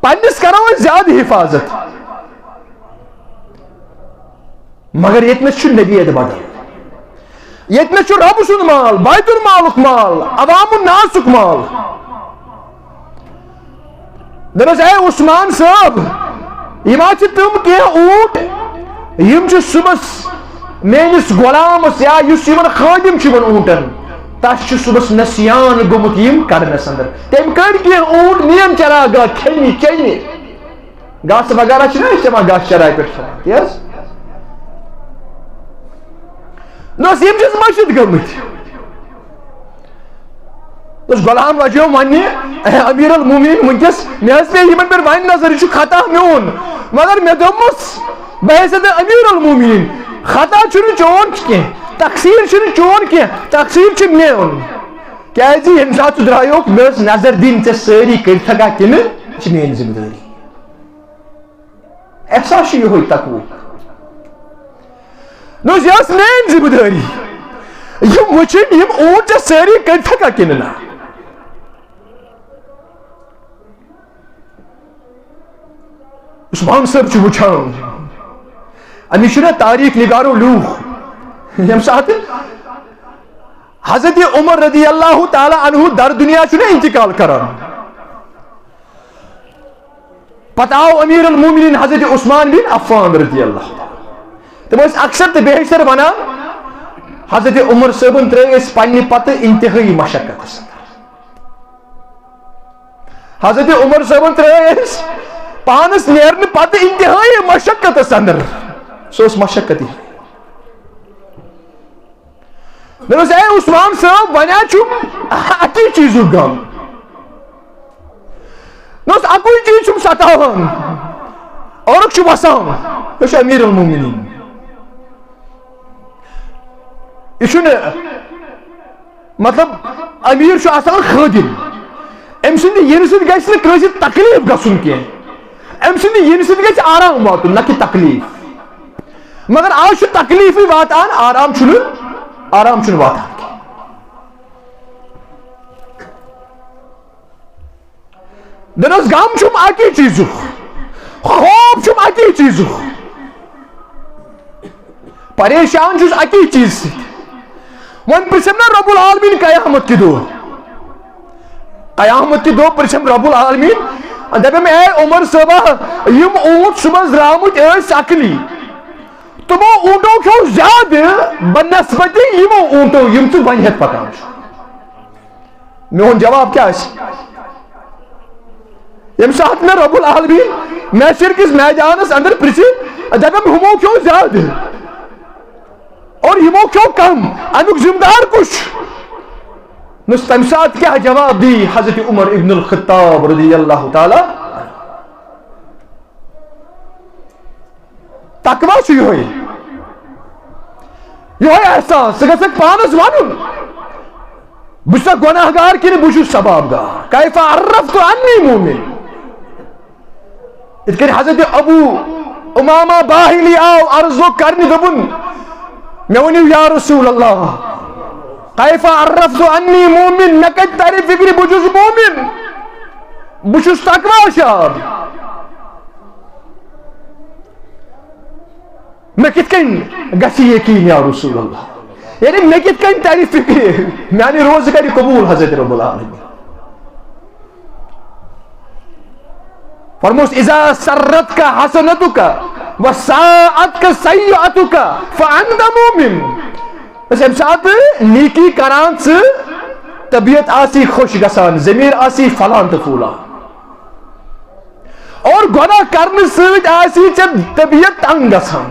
پنس کرو زیادہ حفاظت مگر یتنس نبیت بدل یتنس رب سن مال بیت المالک مال عوام الناسک مال دپس اے عثمان صاحب یما چھ تم کی اونٹ یم چھ صبح میانس غلامس یا یس یمن خادم چھ اونٹن تس صبح نسیان گومت یم کرنس اندر تم کڑ کی اونٹ نیم چرا گا کھنی چینی گاس وغیرہ چھ گاس چرائے پہ یس نس یم چھ مسجد گمت غلام وجہ ونہ امیر المومنین ونکس مے پہ یمن پہ ون نظر یہ خطا میون مگر مے دمس بحیثیت امیر المومنین خطا چھ چون کی تقصیر چھ چون کی تقصیر چھ میون کیازِ یم سات درایوک مے نظر دین ژے ساری کرتھا کن چھ میٲنۍ ذمہ داری احساس چھ یہوے تقوی نو یس میٲنۍ ذمہ داری یم وچھن یم اونٹ ژے ساری کرتھا کن نا عثمان صاحب چھ وچھان امی چھنا تاریخ نگارو لوح یم سات حضرت عمر رضی اللہ تعالی عنہ در دنیا چھنا انتقال کران پتہ آو امیر المومنین حضرت عثمان بن عفان رضی اللہ تم اس اکثر تو بیشتر ونان حضرت عمر صاحبن ترس پنہ پتہ انتہائی مشقت حضرت عمر صاحبن ترس پانس نیرن پتہ انتہائی مشقت اندر سوس مشقت دس اے عثمان صاحب ونیا چھم اکی چیزو غم نس اکوئی چیز چھم ستاوان اور چھ وسان یہ امیر المومنین یہ مطلب امیر چھ آسان خادم ام سند ین سۭتۍ گژھِ نہٕ کٲنٛسہِ تکلیف گژھُن کینٛہہ ام سند ین سۭتۍ گژھِ آرام واتُن نہ کہ تکلیف مگر آج چھ تکلیف واتان آرام چھُنہٕ واتان دنس غم چھُم اکی چیزُک خوف چھُم اکی چیزُک پریشان چھُس اکی چیز سۭتۍ وۄنۍ پرژھم نا رب العالمین قیامت کہ دۄہ پرژھم رب العالمین دپم اے عمر صٲبا یم اونٹ صبح درامٕتۍ ٲسۍ عقلی تمو اونٹو کھو زیادہ بنسبت یمو اونٹو یم ژٕ وۄنۍ ہیٚتھ پکان چھُ میون جواب کیا یم سات میں رب العالمین محشر کس میدانس اندر پرژھِ دپم ہمو کھو زیادہ اور یمو کھو کم امیک ذمہ دار کس نس تمہ سات کیا جواب دی حضرت عمر ابن الخطاب رضی اللہ تعالی تقوی چھ یہ احساس سہ گژھک پانس ون بہ گناہ گار کن بہ ثواب گار کیف عرفت انی مومن ات کن حضرت ابو امامہ باہلی آو عرض کرنے دپن مے ونیو یا رسول اللہ کیف عرفت انی مومن مے کت تر فکر بہ مومن بہ تقوی شار میں کت کن گسی یقین یا رسول اللہ یعنی میں کت کن تر فکر میانی روز کر قبول حضرت رب العالمین فرموس اذا سرتک حسنتک وساءتک سیئتک فانت مومن بس ام سات نیکی کران طبیعت آسی خوش گسان ضمیر آسی فلان تو پھولان اور گناہ کرنے سۭتۍ آسی ژےٚ طبیعت تنگ گژھان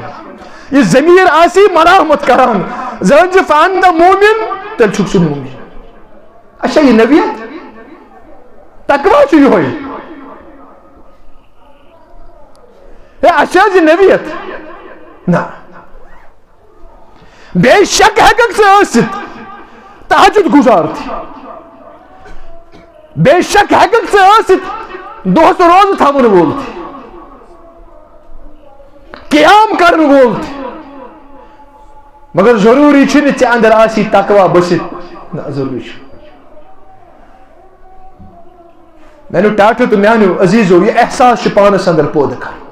یہ ضمیر آسی مرحمت کران زن ژٕ فانت مومن تیٚلہِ چھُکھ ژٕ مومن اچھا یہ نبیت تقوی چھ یہ اشاز نبیت نا بے شک ہیکک سے ٲسِتھ تہجد گزار تھی بے شک ہیکک سے ٲسِتھ دۄہس روزٕ تھاون وول تھی قیام کرن وول تھی مگر ضروری چھُنہٕ ژےٚ اندر آسی تقوی بٔسِتھ نہ ضروری چھُ میانیو ٹاٹھو تو میانیو عزیزو یہ احساس چھُ پانس اندر پٲدٕ کرُن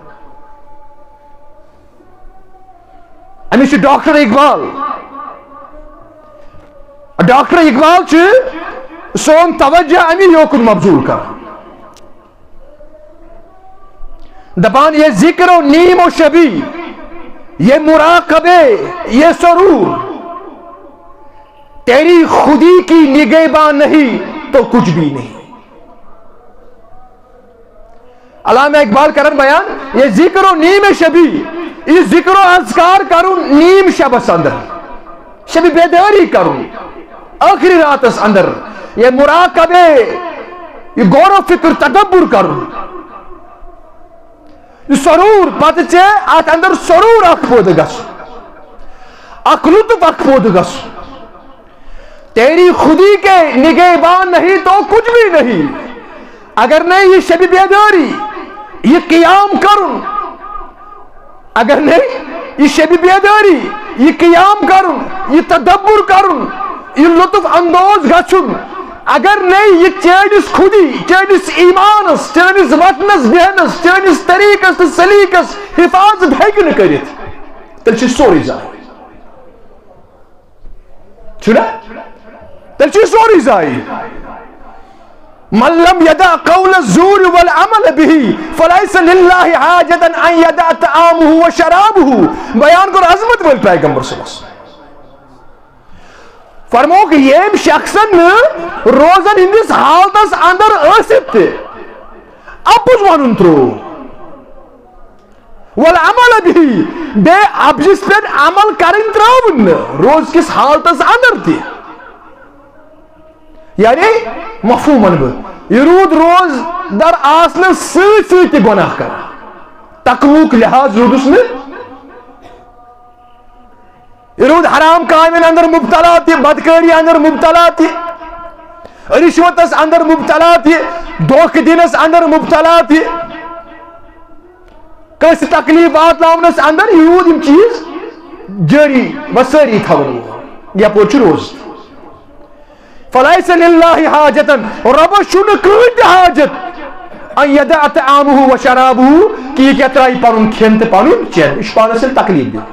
أمِس چھُ ڈاکٹر اقبال چھُ سون توجہ امی یوکن مبذول کر دپان یہ ذکر و نیم و شبی یہ مراقبے یہ سرور تیری خودی کی نگہباں نہیں تو کچھ بھی نہیں. علامہ اقبال کرن بیان یہ ذکر و نیم شبی یہ ذکر و اذکار کرن نیم شبس اندر شبی بیداری کرن آخری راتس اندر یہ مراقبے یہ غور و فکر تدبر کرن یہ سرور پتہ چے ات اندر سرور اخ پود گس اخ لطف اخ پود گس تیری خودی کے نگہبان نہیں تو کچھ بھی نہیں. اگر نہیں یہ شب بیداری یہ قیام کرن اگر نہیں یہ شب بیداری یہ قیام کرن یہ تدبر کرن یہ لطف اندوز گھن اگر نہیں یہ چانس خودی چانس ایمانس چانس وتنس بیہنس چانس طریقس تو سلیقس حفاظت ہیکہ نہ کرت تیل سوری ضائع چھنا تیل سوری ضائع. من لم يدع قول الزور والعمل به فليس لله حاجة ان يدع طعامه وشرابه. بیان کر عظمت ول پیغمبر صلی اللہ علیہ وسلم فرمو کہ یہ شخصن روزن ہندس حالتس اندر ٲسِتھ اپُز ونُن ترو والعمل به بے ابجس پہ عمل کرن تراون روز کس حالتس اندر تہ یعنی مفہوم ون بہ یہ رود روز در آسن ست ست گناہ کر تقویق لحاظ رودس میں یہ رود حرام کامن اندر مبتلا تہ بدکاری اندر مبتلا تہ رشوتس اندر مبتلا تہ دھوکہ دنس اندر مبتلا تہ کس تکلیف واتناونس اندر یہ رود یم چیز جاری وساری تھاون یپور چھ روز. فلیس للہ حاجتن ربس چھُنہٕ کٕہٕنۍ تہِ حاجت ان یدع طعامہ و شرابہ کہ یہ کیا ترائی پنن کھین تہ پنن چین یہ پانس سۭتۍ تکلیف دیُن.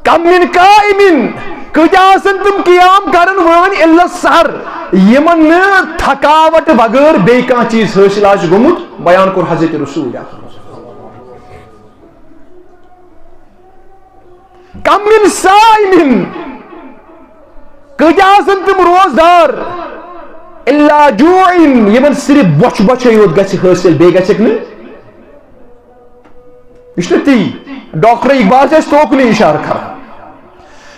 کم من قائمن کۭتیاہ آسن تم قیام کرن وٲنۍ الا السحر یمن نہٕ تھکاوٹ بغٲر بیٚیہِ کانٛہہ چیٖز حٲصِل آسہِ گوٚمُت. بیان کوٚر حضرت رسول کم من صائمن کۭتیاہ آسن تم روزدار الا جوعن یمن صرف بۄچھِ بۄچھے یوت گژھِ حٲصِل بیٚیہِ گژھٮ۪کھ نہٕ یہ چھُنہٕ تی. ڈاکٹر اقبال چھِ اَسہِ توکُنٕے اِشارٕ کران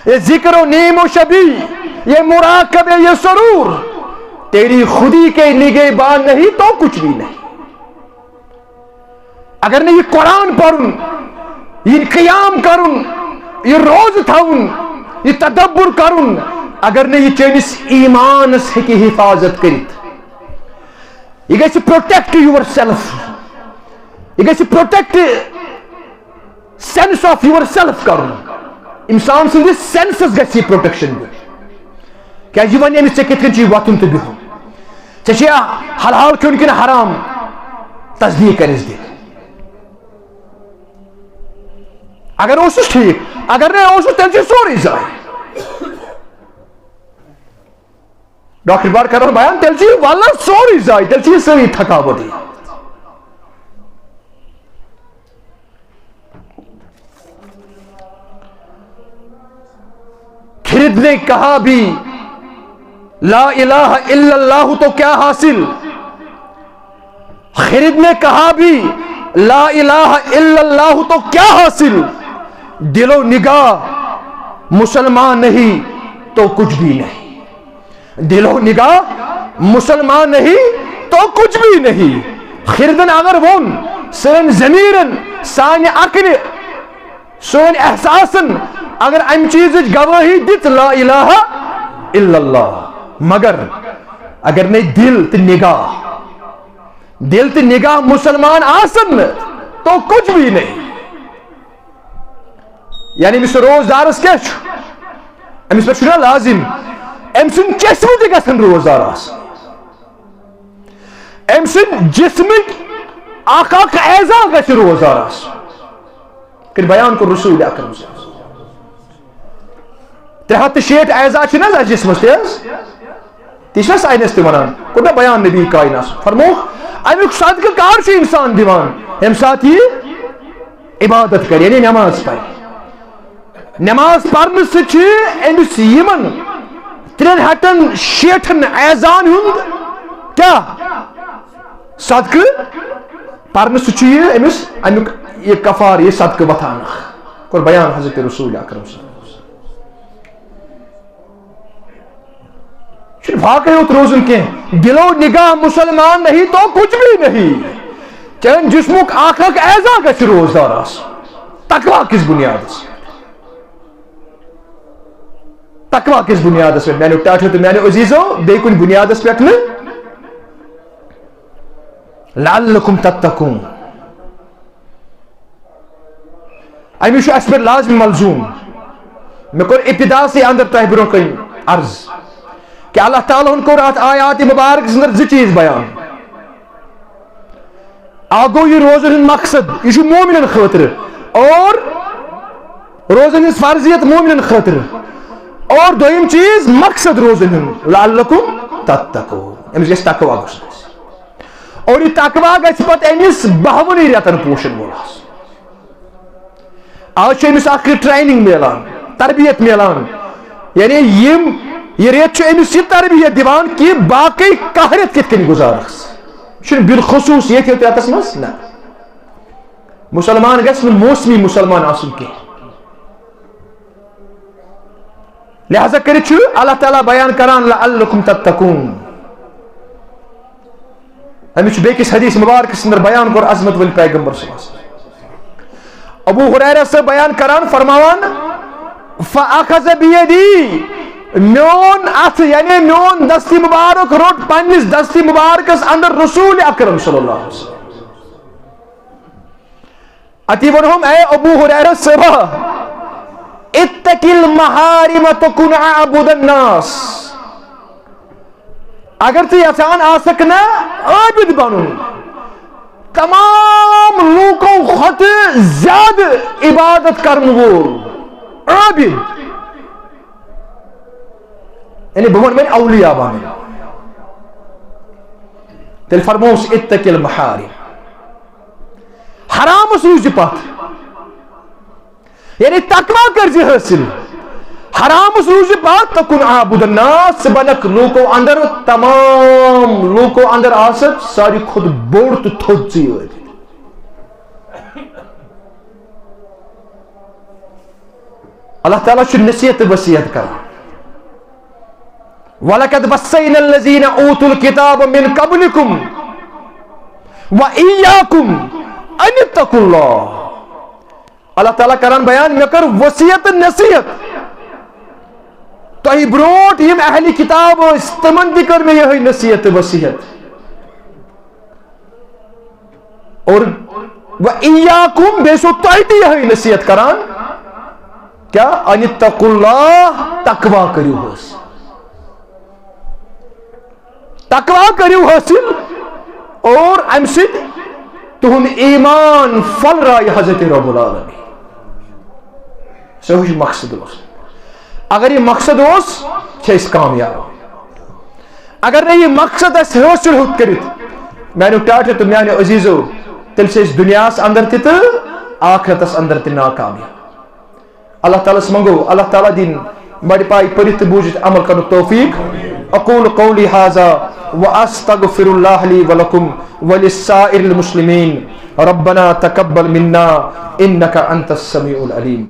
یہ ذکر و نیم و شبی یہ مراقبے یہ سرور تیری خودی کے نگہبان نہیں تو کچھ بھی نہیں. اگر نہیں یہ قرآن پڑھن یہ قیام کرن یہ روز تھاون یہ تدبر کرن اگر نہیں یہ چانس ایمانس ہیکہ حفاظت کرت یہ گژھِ پروٹیکٹ یور سیلف یہ گژھِ protect sense of your self کرن انسان سندس سینسس گژھِ یہ پروٹیکشن دیُن کیازِ یہ ونہِ أمِس ژےٚ کِتھ کٔنۍ چھُے وۄتھُن تہٕ بِہُن ژےٚ چھے حلال کھیوٚن کِنہٕ حرام تصدیق کرس دِ. اگر اوسُس ٹھیک اگر نہیں اوسُس تیٚلہِ چھُ سورُے ضایع. ڈاکٹر بار کران بیان تیٚلہِ چھُ یہِ واللہ سورُے ضایع تیٚلہِ چھِ یہِ سٲری تھکاوٹٕے. خرد نے کہا بھی لا الہ الا اللہ تو کیا حاصل. خرد نے کہا بھی لا الہ الا اللہ تو کیا حاصل. دل و نگاہ مسلمان نہیں تو کچھ بھی نہیں. دل و نگاہ مسلمان نہیں تو کچھ بھی نہیں. خردن اگر وون سن ضمیرن سانہ عقل سون احساسن اگر ام چیز گواہی دت لا الہ الا اللہ, مگر اگر نہیں دل تو نگاہ مسلمان آسن تو کچھ بھی نہیں. یعنی امس روزدارس کیا امس پہ لازم ام سن چشم تہ گژھن روزدار آسن, ام سن جسمک اخ اعضا گژھِ روزدار آسن. کہ بیان کو رسول اکرم صلی اللہ علیہ وسلم 360 اعضا چھ نا جسمس تی سائنس تہ ونان کوٚر نا بیان نبی کائنات فرموک امیک صدقہ کار چھ انسان دیوان یم سات یہ عبادت کر یعنی نماز پڑھ. نماز پڑھنے سے امس یمن 360 اعضان ہند کیا صدقہ پڑھنے سے امس امیک یہ کفار یہ صدقہ وتھان کوٚر بیان حضرت رسول اکرم صلی اللہ علیہ وسلم. واقع ہوت روزن کی دل و نگاہ مسلمان نہیں تو کچھ بھی نہیں. چین جسمک اخ اعضا گژھِ روزدار آسن تقوی کس بنیاد تقوی کس بنیاد پہ میانو ٹاٹھو تو میانو عزیزو بے کن بنیاد پہ لعلکم تتقون. امیش اس پر لازم ملزوم میں کور ابتدا سے اندر تہ برو کن عرض کہ اللہ تعالیٰ کور ات آیات مبارک اندر زٕ چیز بیان. آگو یہ روزن ہند مقصد یہ مومنن خاطر اور روزن ہند فرضیت مومنن خاطر اور دویم چیز مقصد روزن ہند لعلکم تتقون امس گژھِ تقوی گژھن اور یہ تقوی گژھِ پتہٕ امس 52 رٮ۪تن پوشن وول آسُن. آج چھ امس اخ ٹریننگ ملان تربیت ملان یعنی یہ ریت امس یہ تربیت دیوان کہ باقی کاہ رٮ۪ت کتھ کن گزارس بالخصوص یہ رٮ۪تس مز نہ مسلمان گژھِ نہٕ موسمی مسلمان آسن کی. لہذا کرت چھ اللہ تعالیٰ بیان کران لعلکم تتقون. امس بیکس حدیث مبارکس اندر بیان کور عظمت ول پیغمبر صلی اللہ علیہ وسلم. ابو ہریرہ سے بیان کران فرماوان فاخذ بیدی میون اتھ یعنی میون دستی مبارک روٹ پنس دستی مبارکس اندر رسول اکرم صلی اللہ علیہ وسلم. اتی ونہم اے ابو ہریرہ صحابہ اتق المحارم تکن عبد الناس. اگر تو یژھان آسک نا عابد بنن تمام لوگوں خط زیادہ عبادت کرن وول عابد یعنی بہن میں اولیاء بن تیل فرموس اتق المحارم حرام روز پت یعنی تقوی کرزی حاصل حرام روز پت تکن عابد الناس بنک لوگوں اندر تمام لوگوں اندر آسد ساری خود بوڑ تو تھوڑ سی ہوئے اللہ تعالیٰ چھو نصیحت وصیحت کر وَلَقَدْ وَصَّيْنَا الَّذِينَ أُوتُوا الْكِتَابَ مِنْ قَبْلِكُمْ وَإِيَّاكُمْ أَنِ اتَّقُوا اللَّهَ. اللہ تعالیٰ کران بیان میں کر وصیت نصیحت تو ہی بروٹ یم اہل کتاب استمن دی کر میں یہ نصیحت وصیحت اور وَإِيَّاكُمْ بے سو تایتی یہ نصیحت کران کیا ان اتقوا اللہ تقوی کریو حاصل تقوی کریو حاصل اور ام سد تہن ایمان پھل رائے حضرت رب العالمین. سہ مقصد اس اگر یہ مقصد اس چھس کامیاب. اگر نہیں یہ مقصد اس حاصل ہوت کرت میں ٹاٹھ تو میانہ عزیزو تیل سے اس دنیا اندر تہ آخرتس اندر تہ ناکامیاب. اللہ تعالیٰ منگو اللہ تعالیٰ دین بڑی پائی پرت بوجت عمل کرنے توفیق. اقول قولی ھذا واستغفر اللہ لی ولکم وللسائر المسلمین. ربنا تقبل منا انک انت السمیع العلیم.